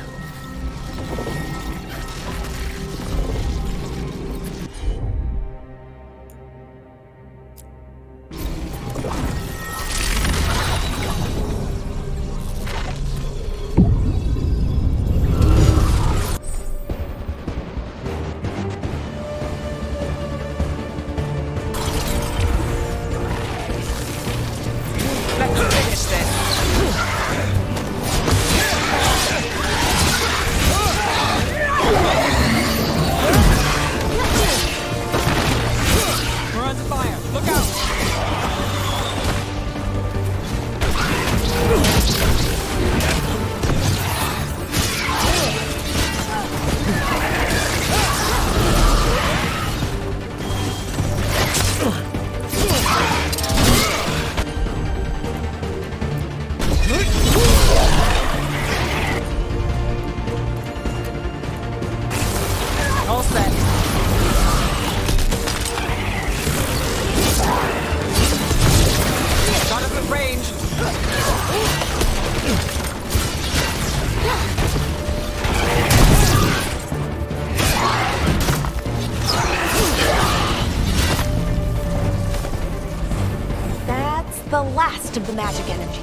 The last of the magic energy.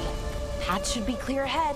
Path should be clear ahead.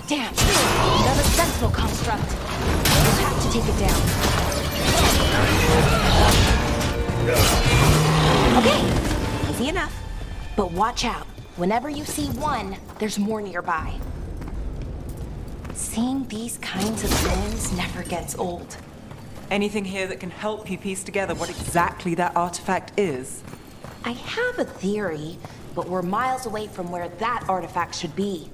Damn! Another sentinel construct. We'll have to take it down. Okay, easy enough. But watch out. Whenever you see one, there's more nearby. Seeing these kinds of things never gets old. Anything here that can help you piece together what exactly that artifact is? I have a theory, but we're miles away from where that artifact should be.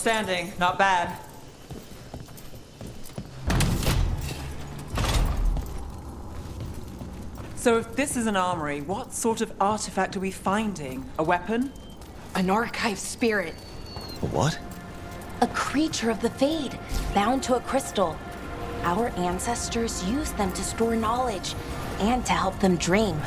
standing. Not bad. So if this is an armory, what sort of artifact are we finding? A weapon? An archive spirit. What? A creature of the Fade, bound to a crystal. Our ancestors used them to store knowledge and to help them dream.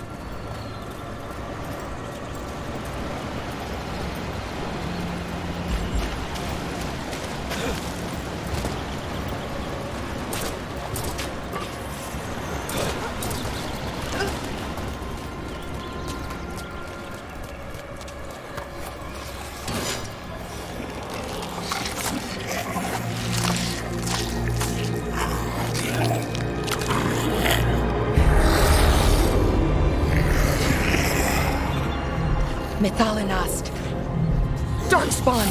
Methalinast. Darkspawn.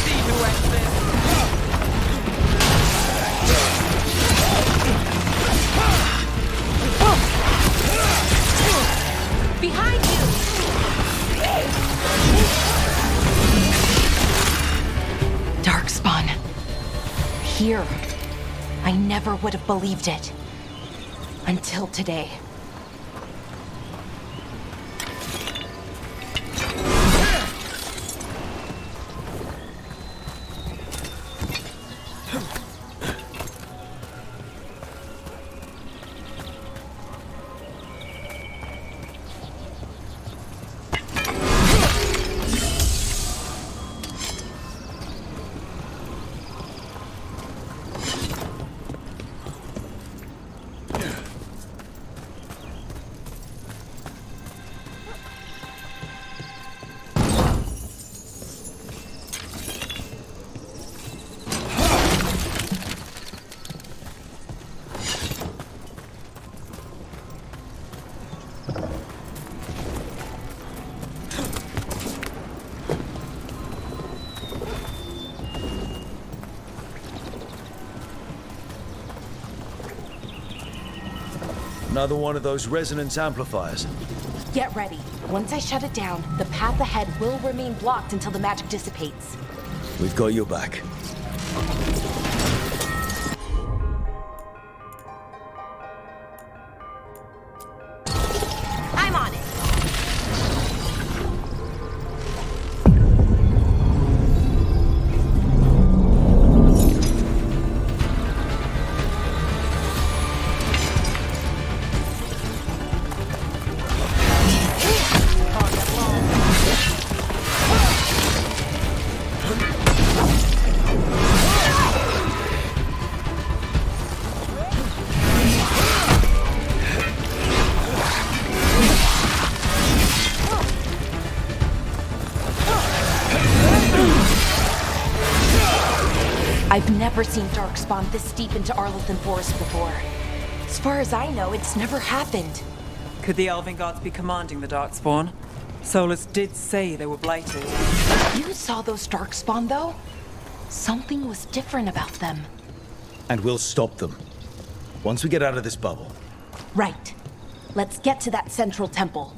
See who ends this. Behind you! Darkspawn. Here. I never would have believed it. Until today. Another one of those resonance amplifiers. Get ready. Once I shut it down, the path ahead will remain blocked until the magic dissipates. We've got your back. I'm on it. I've never seen Darkspawn this deep into Arlathan Forest before. As far as I know, it's never happened. Could the elven gods be commanding the Darkspawn? Solas did say they were blighted. You saw those Darkspawn, though? Something was different about them. And we'll stop them. Once we get out of this bubble. Right. Let's get to that central temple.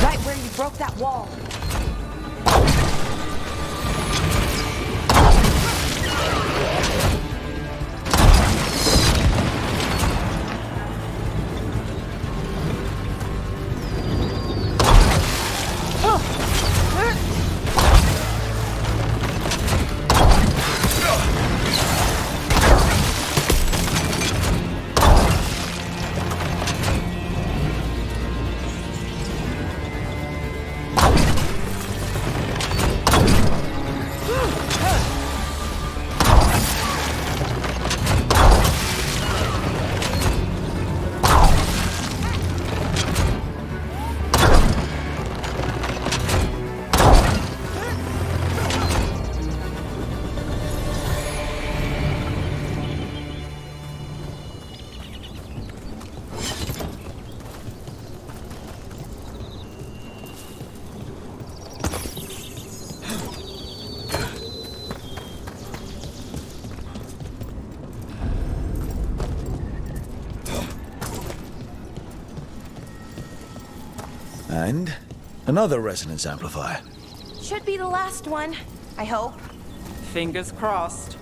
Right where you broke that wall. And another resonance amplifier. Should be the last one, I hope. Fingers crossed.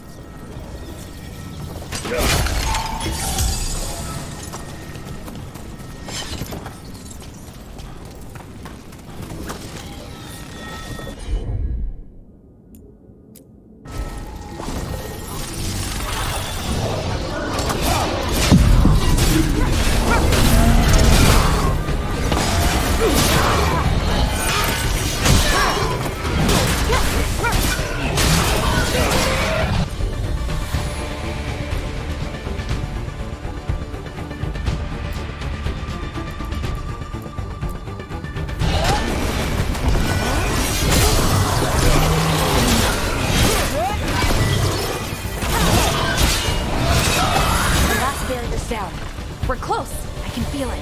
We're close. I can feel it.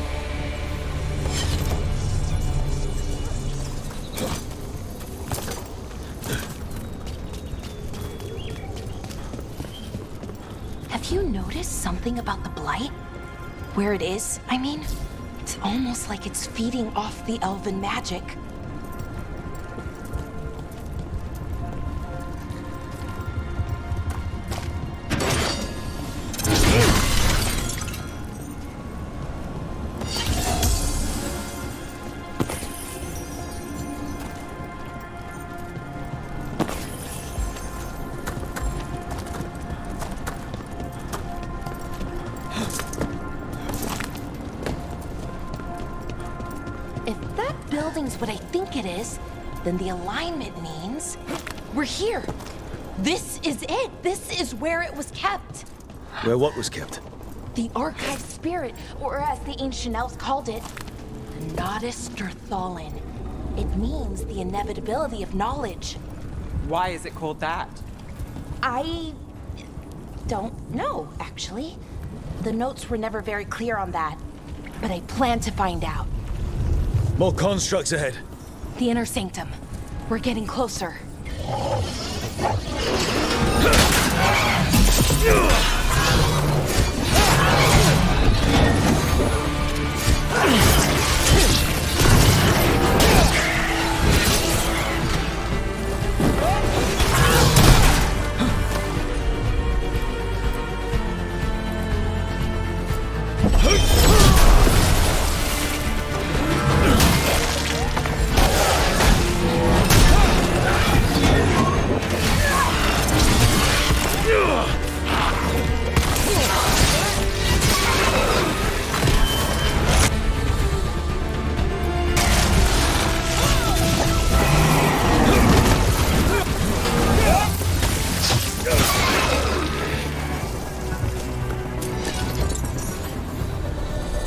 Have you noticed something about the blight? Where it is, I mean? It's almost like it's feeding off the elven magic. What I think it is, then the alignment means we're here. This is it. This is where it was kept. Where what was kept? The archive spirit, or as the ancient elves called it, the Nodus Derthalin. It means the inevitability of knowledge. Why is it called that? I don't know, actually. The notes were never very clear on that, but I plan to find out. More constructs ahead. The inner sanctum. We're getting closer.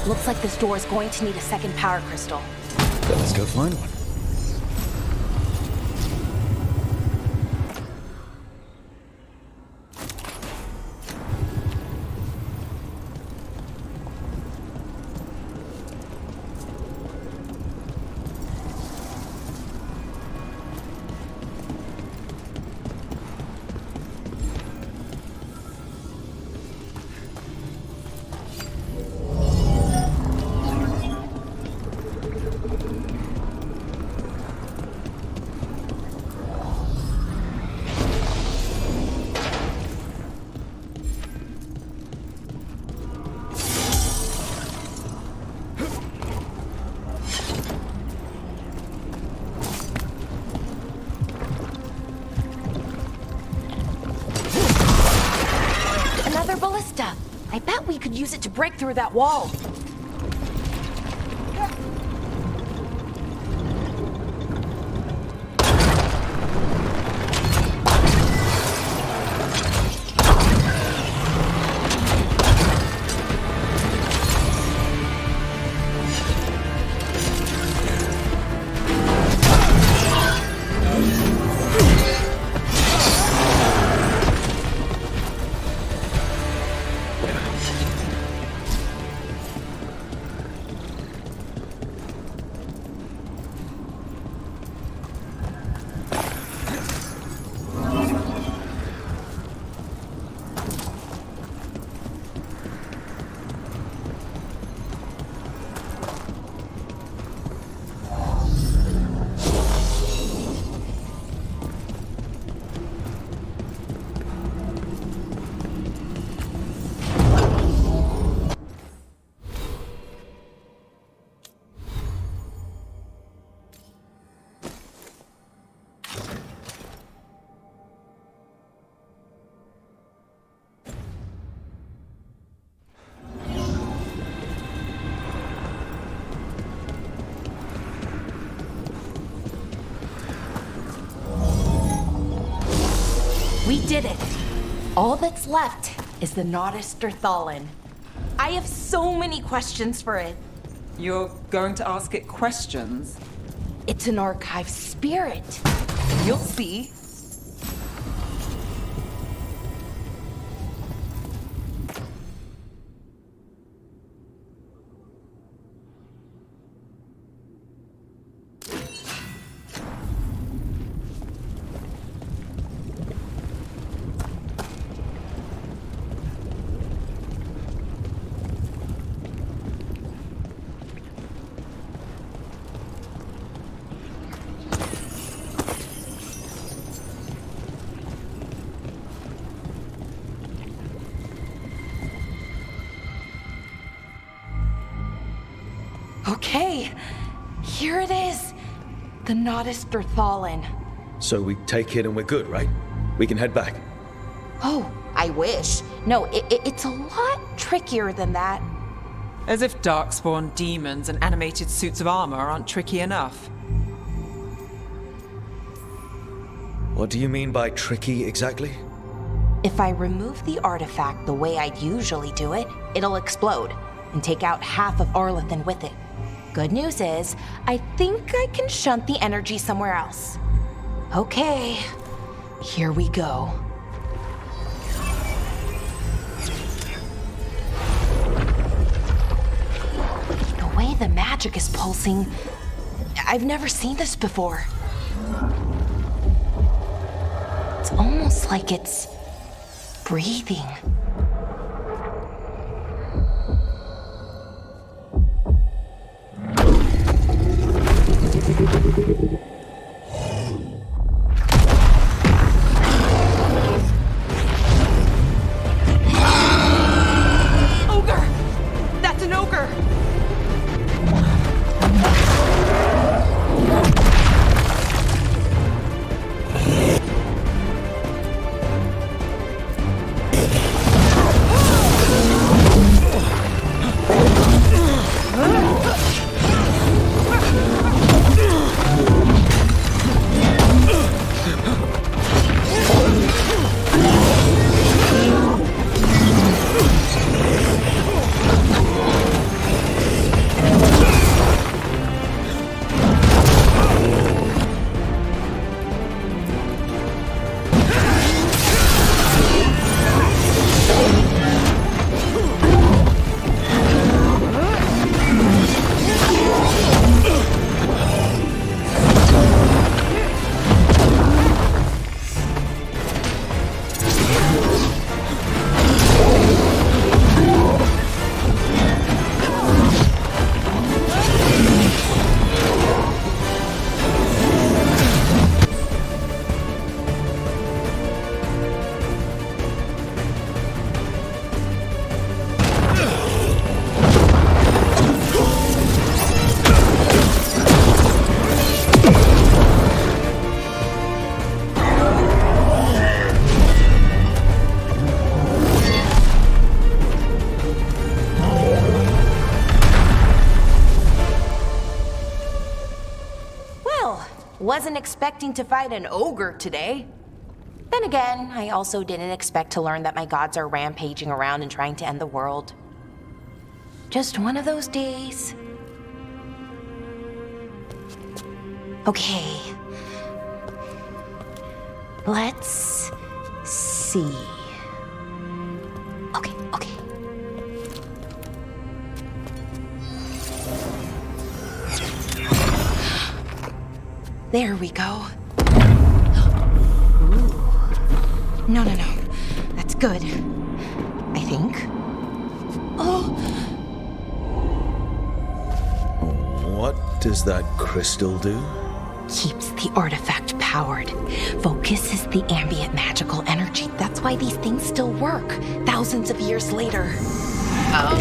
Looks like this door is going to need a second power crystal. Let's go find one. I bet we could use it to break through that wall. did it! All that's left is the Nodus Arlathan. I have so many questions for it. You're going to ask it questions? It's an archive spirit. You'll see. Okay, here it is. The Nodus Arlathan. So we take it and we're good, right? We can head back. Oh, I wish. No, it's a lot trickier than that. As if darkspawn demons and animated suits of armor aren't tricky enough. What do you mean by tricky exactly? If I remove the artifact the way I'd usually do it, it'll explode and take out half of Arlathan with it. Good news is, I think I can shunt the energy somewhere else. Okay, here we go. The way the magic is pulsing, I've never seen this before. It's almost like it's breathing. Ogre! That's an ogre! Wasn't expecting to fight an ogre today. Then again, I also didn't expect to learn that my gods are rampaging around and trying to end the world. Just one of those days. Okay. Let's see. Okay. There we go. Ooh. No. That's good. I think. Oh! What does that crystal do? Keeps the artifact powered. Focuses the ambient magical energy. That's why these things still work, thousands of years later. Oh!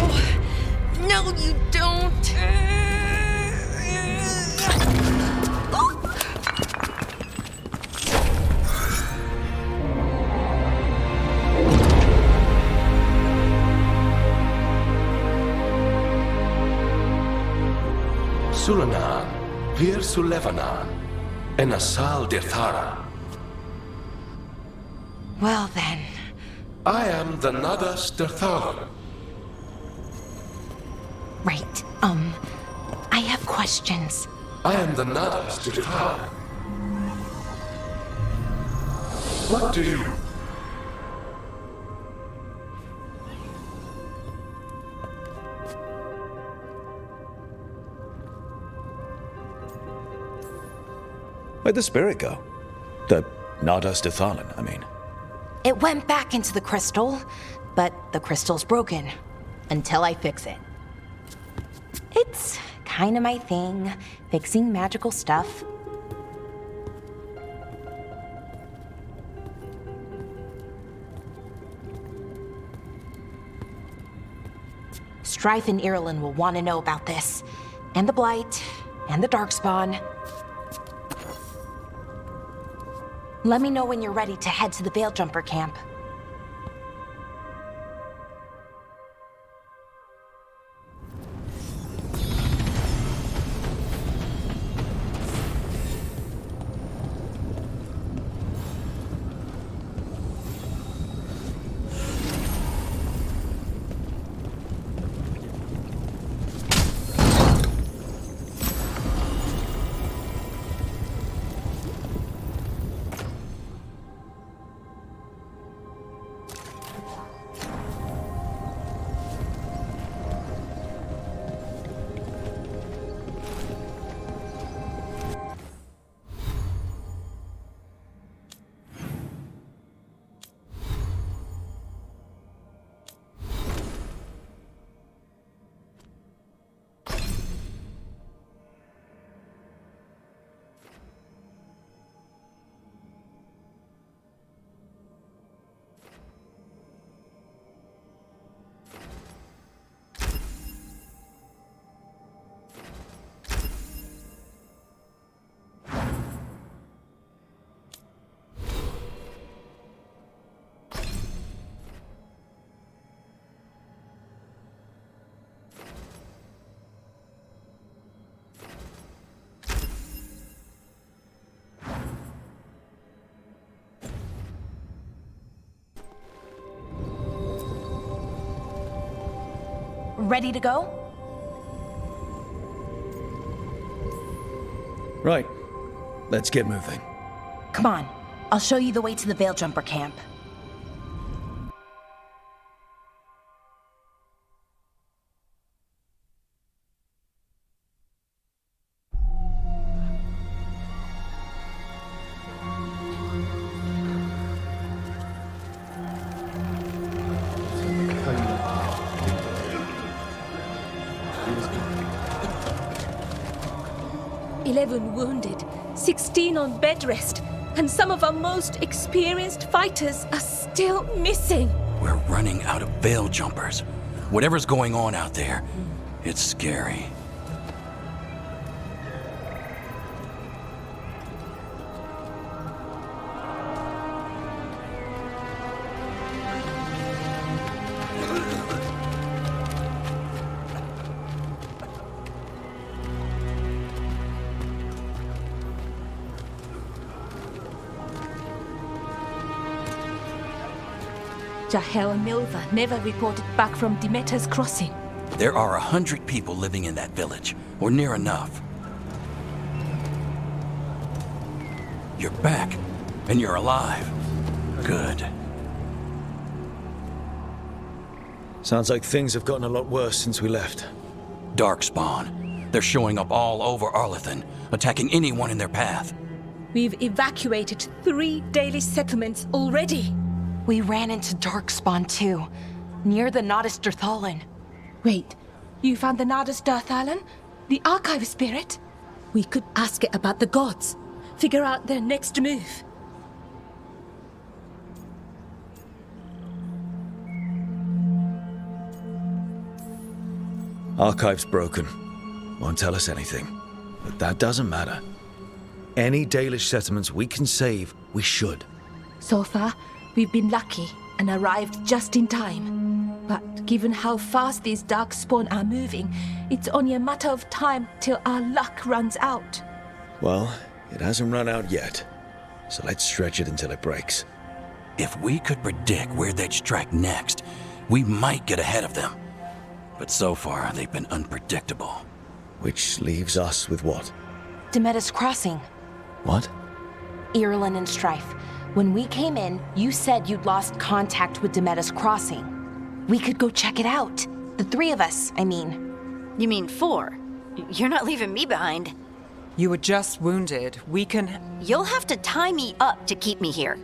No, you don't! Sulanan, Vir Sulevanan, Enasal Dirthara. Well then. I am the Nadas Darthalan. Right, I have questions. I am the Nadas Darthalan. What do you... Where'd the spirit go? The Nadas Darthalan, I mean. It went back into the crystal, but the crystal's broken. Until I fix it. It's kinda my thing, fixing magical stuff. Strife and Irulan will want to know about this. And the Blight, and the Darkspawn. Let me know when you're ready to head to the Veil-Jumper camp. Ready to go? Right. Let's get moving. Come on. I'll show you the way to the Veil-Jumper camp. Wounded, 16 on bed rest, and some of our most experienced fighters are still missing. We're running out of veil jumpers. Whatever's going on out there, it's scary. Jahel and Milva never reported back from Demeter's crossing. There are 100 people living in that village, or near enough. You're back, and you're alive. Good. Sounds like things have gotten a lot worse since we left. Darkspawn. They're showing up all over Arlathan, attacking anyone in their path. We've evacuated 3 daily settlements already. We ran into Darkspawn too, near the Nadas Darthalan. Wait, you found the Nadas Darthalan? The archive spirit? We could ask it about the gods. Figure out their next move. Archive's broken. Won't tell us anything. But that doesn't matter. Any Dalish settlements we can save, we should. So far, we've been lucky and arrived just in time. But given how fast these Darkspawn are moving, it's only a matter of time till our luck runs out. Well, it hasn't run out yet. So let's stretch it until it breaks. If we could predict where they'd strike next, we might get ahead of them. But so far, they've been unpredictable. Which leaves us with what? Demetis Crossing. What? Irulan and Strife. When we came in, you said you'd lost contact with Demetis Crossing. We could go check it out. The three of us, I mean. You mean 4? You're not leaving me behind. You were just wounded. We can... You'll have to tie me up to keep me here.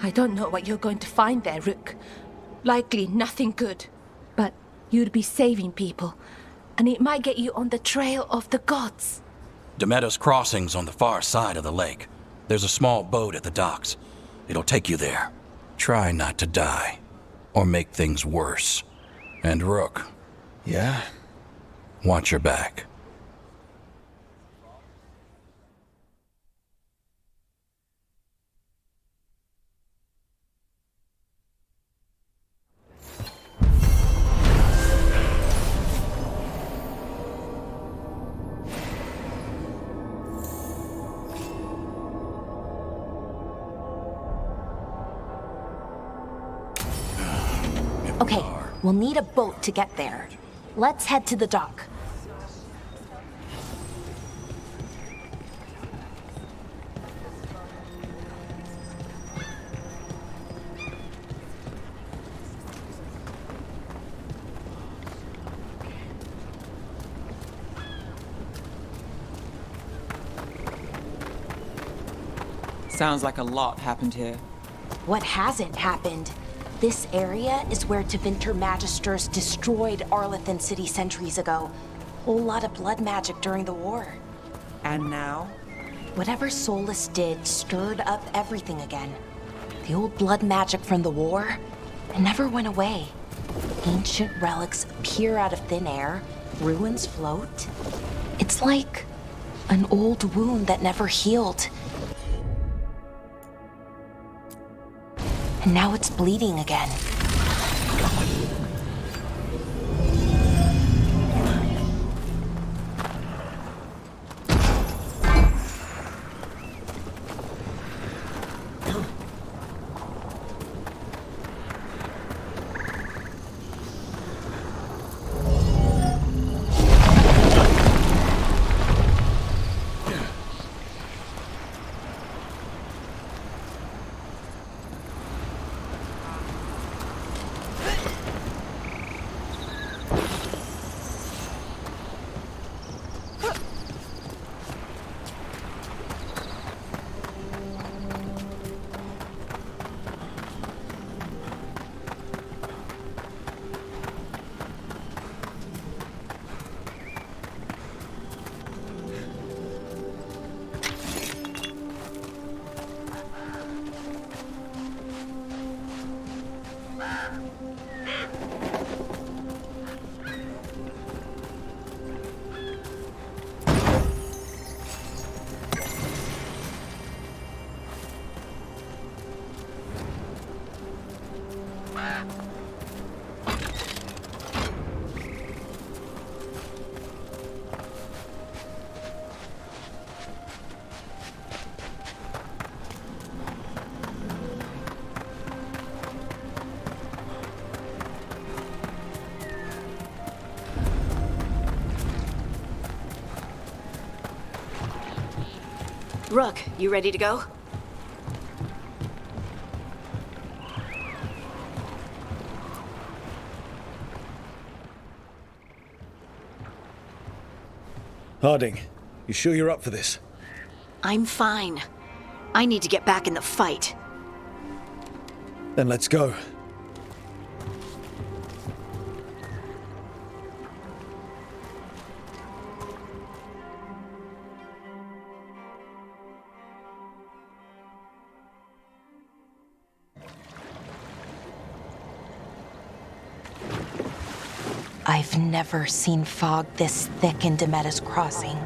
I don't know what you're going to find there, Rook. Likely nothing good. But you'd be saving people, and it might get you on the trail of the gods. Demetis Crossing's on the far side of the lake. There's a small boat at the docks. It'll take you there. Try not to die, or make things worse. And Rook. Yeah? Watch your back. Okay, we'll need a boat to get there. Let's head to the dock. Sounds like a lot happened here. What hasn't happened? This area is where Tevinter Magisters destroyed Arlathan City centuries ago. Whole lot of blood magic during the war. And now? Whatever Solas did stirred up everything again. The old blood magic from the war, it never went away. Ancient relics appear out of thin air, ruins float. It's like an old wound that never healed. And now it's bleeding again. Rook, you ready to go? Harding, you sure you're up for this? I'm fine. I need to get back in the fight. Then let's go. I've never seen fog this thick in Demetis Crossing.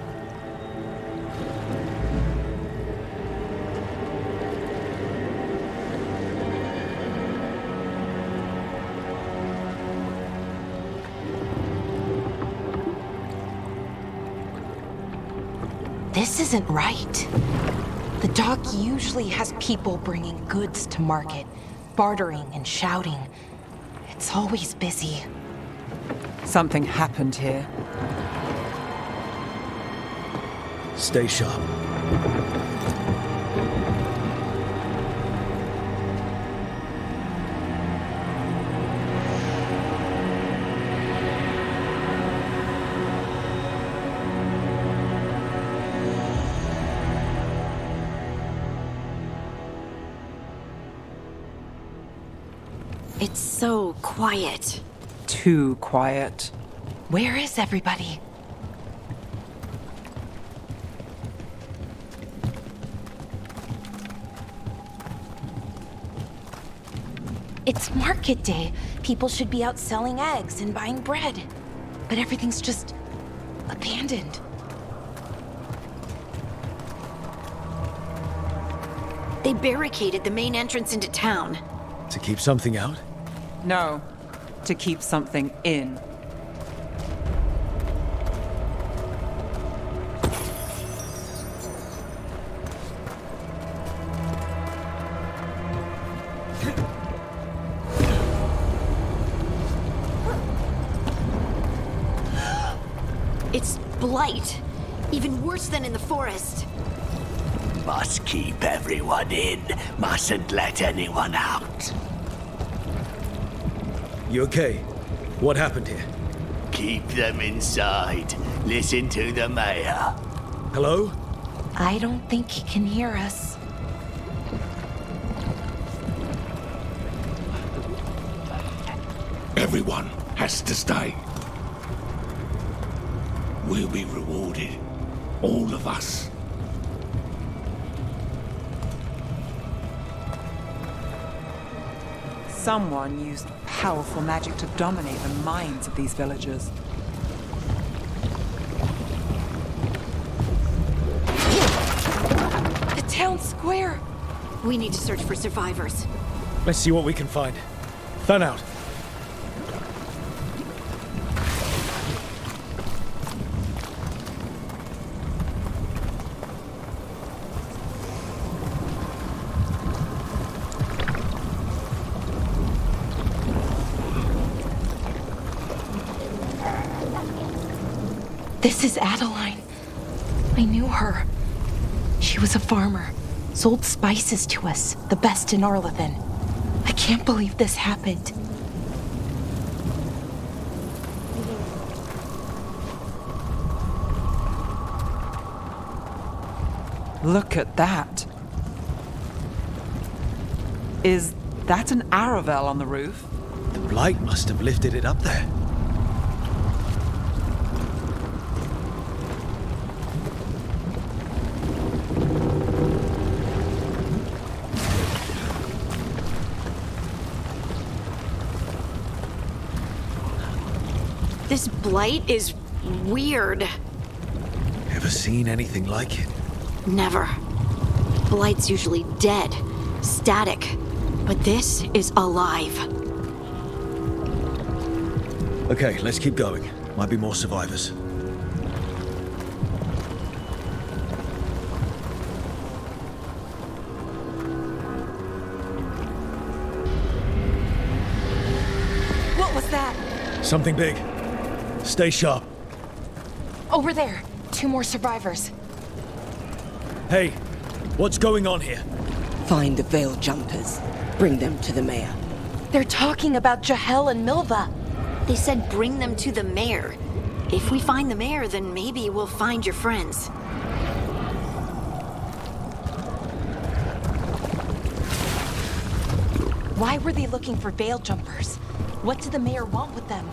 This isn't right. The dock usually has people bringing goods to market, bartering and shouting. It's always busy. Something happened here. Stay sharp. It's so quiet. Too quiet. Where is everybody? It's market day. People should be out selling eggs and buying bread. But everything's just abandoned. They barricaded the main entrance into town. To keep something out? No, to keep something in. It's blight. Even worse than in the forest. Must keep everyone in. Mustn't let anyone out. You okay? What happened here? Keep them inside. Listen to the mayor. Hello? I don't think he can hear us. Everyone has to stay. We'll be rewarded. All of us. Someone used powerful magic to dominate the minds of these villagers. The town square! We need to search for survivors. Let's see what we can find. Fan out. This is Adeline. I knew her. She was a farmer, sold spices to us, the best in Arlathan. I can't believe this happened. Look at that. Is that an Aravel on the roof? The blight must have lifted it up there. This blight is weird. Ever seen anything like it? Never. Blight's usually dead, static. But this is alive. Okay, let's keep going. Might be more survivors. What was that? Something big. Stay sharp. Over there. 2 more survivors. Hey, what's going on here? Find the veil jumpers. Bring them to the mayor. They're talking about Jahel and Milva. They said bring them to the mayor. If we find the mayor, then maybe we'll find your friends. Why were they looking for veil jumpers? What did the mayor want with them?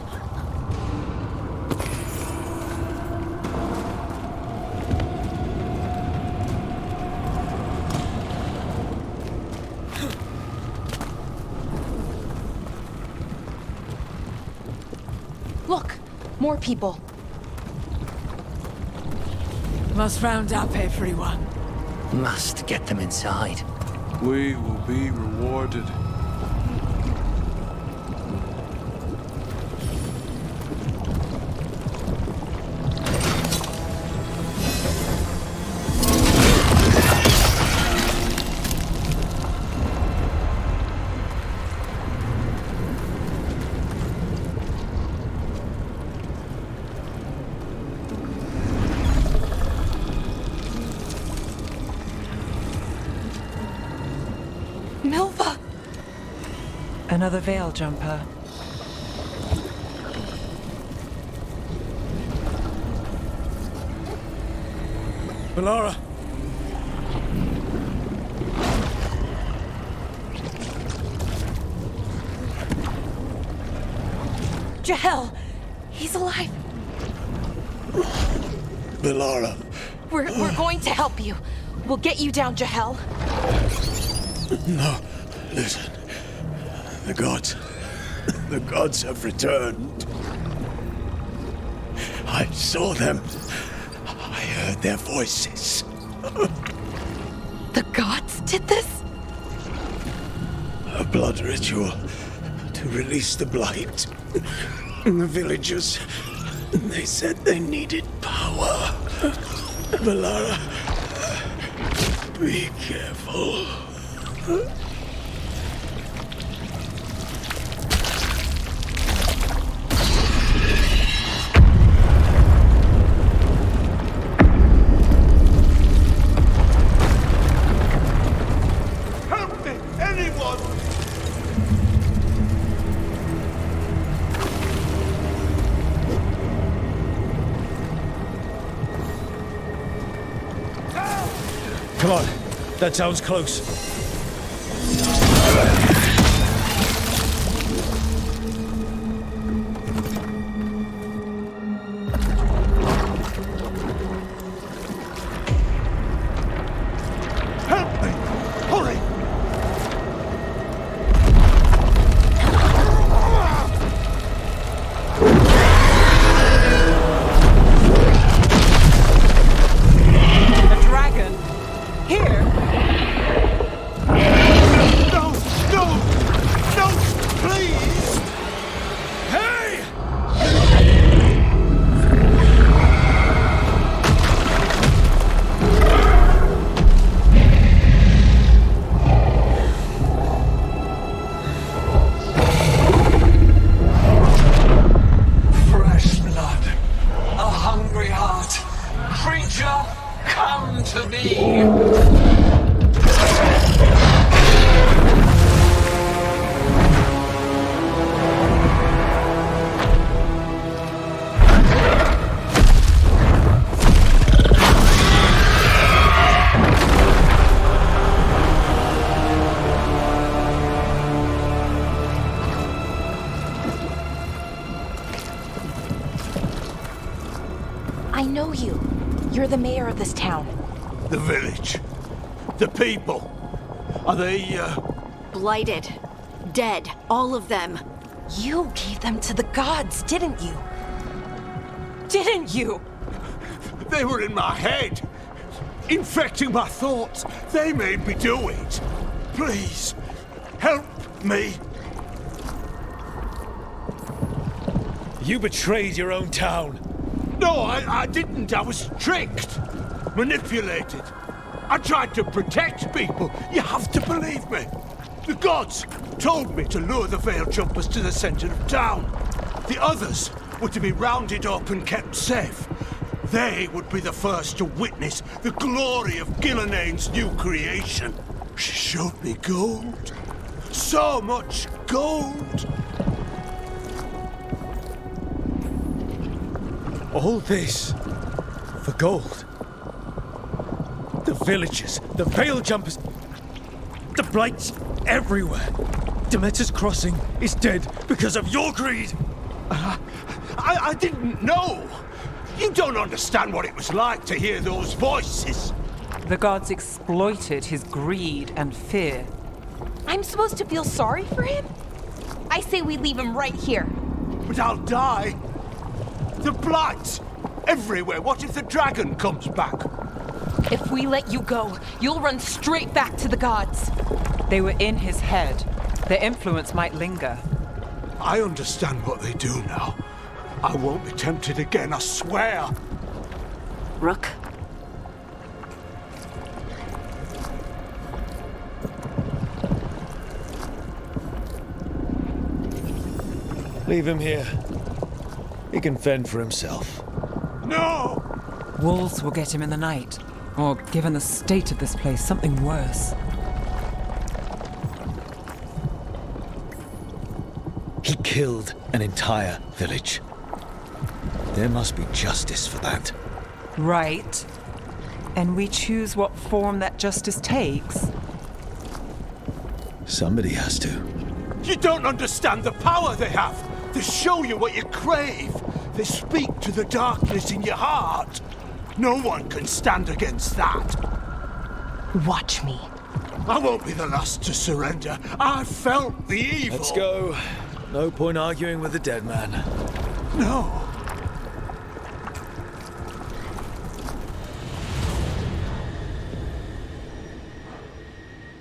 Look, more people. Must round up everyone. Must get them inside. We will be rewarded. Another veil jumper. Valara! Jahel! He's alive! Valara. We're going to help you. We'll get you down, Jahel. No, listen. The gods have returned. I saw them. I heard their voices. The gods did this? A blood ritual to release the blight. The villagers, they said they needed power. Valara, be careful. Help me! Anyone! Come on. That sounds close. Help me! Hurry! A dragon? Here? No! No! No! Please! Hey! Fresh blood, a hungry heart. Creature, come to me. I know you. You're the mayor of this town. The village. The people. Are they, Blighted. Dead. All of them. You gave them to the gods, didn't you? Didn't you? They were in my head. Infecting my thoughts. They made me do it. Please, help me. You betrayed your own town. No, I didn't. I was tricked. Manipulated. I tried to protect people. You have to believe me. The gods told me to lure the Veil Jumpers to the center of town. The others were to be rounded up and kept safe. They would be the first to witness the glory of Gillenane's new creation. She showed me gold. So much gold. All this for gold. The villagers, the Veil Jumpers, the blights everywhere. Demeter's Crossing is dead because of your greed. I didn't know. You don't understand what it was like to hear those voices. The gods exploited his greed and fear. I'm supposed to feel sorry for him? I say we leave him right here. But I'll die. The blight everywhere. What if the dragon comes back? If we let you go, you'll run straight back to the gods. They were in his head. Their influence might linger. I understand what they do now. I won't be tempted again, I swear. Rook. Leave him here. He can fend for himself. No! Wolves will get him in the night. Or, given the state of this place, something worse. killed an entire village. There must be justice for that. Right. And we choose what form that justice takes. Somebody has to. You don't understand the power they have. They show you what you crave. They speak to the darkness in your heart. No one can stand against that. Watch me. I won't be the last to surrender. I felt the evil. Let's go. No point arguing with the dead man. No.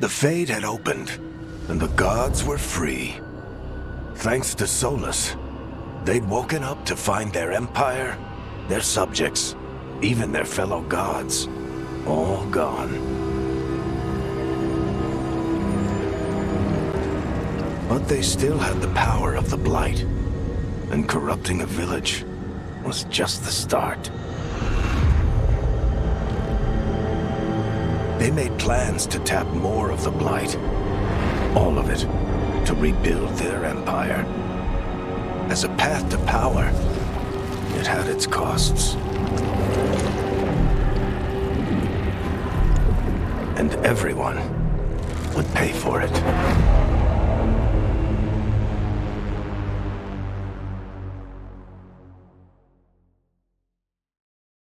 The Fade had opened, and the gods were free. Thanks to Solas, they'd woken up to find their empire, their subjects, even their fellow gods, all gone. But they still had the power of the Blight, and corrupting a village was just the start. They made plans to tap more of the Blight, all of it, to rebuild their empire. As a path to power, it had its costs. And everyone would pay for it.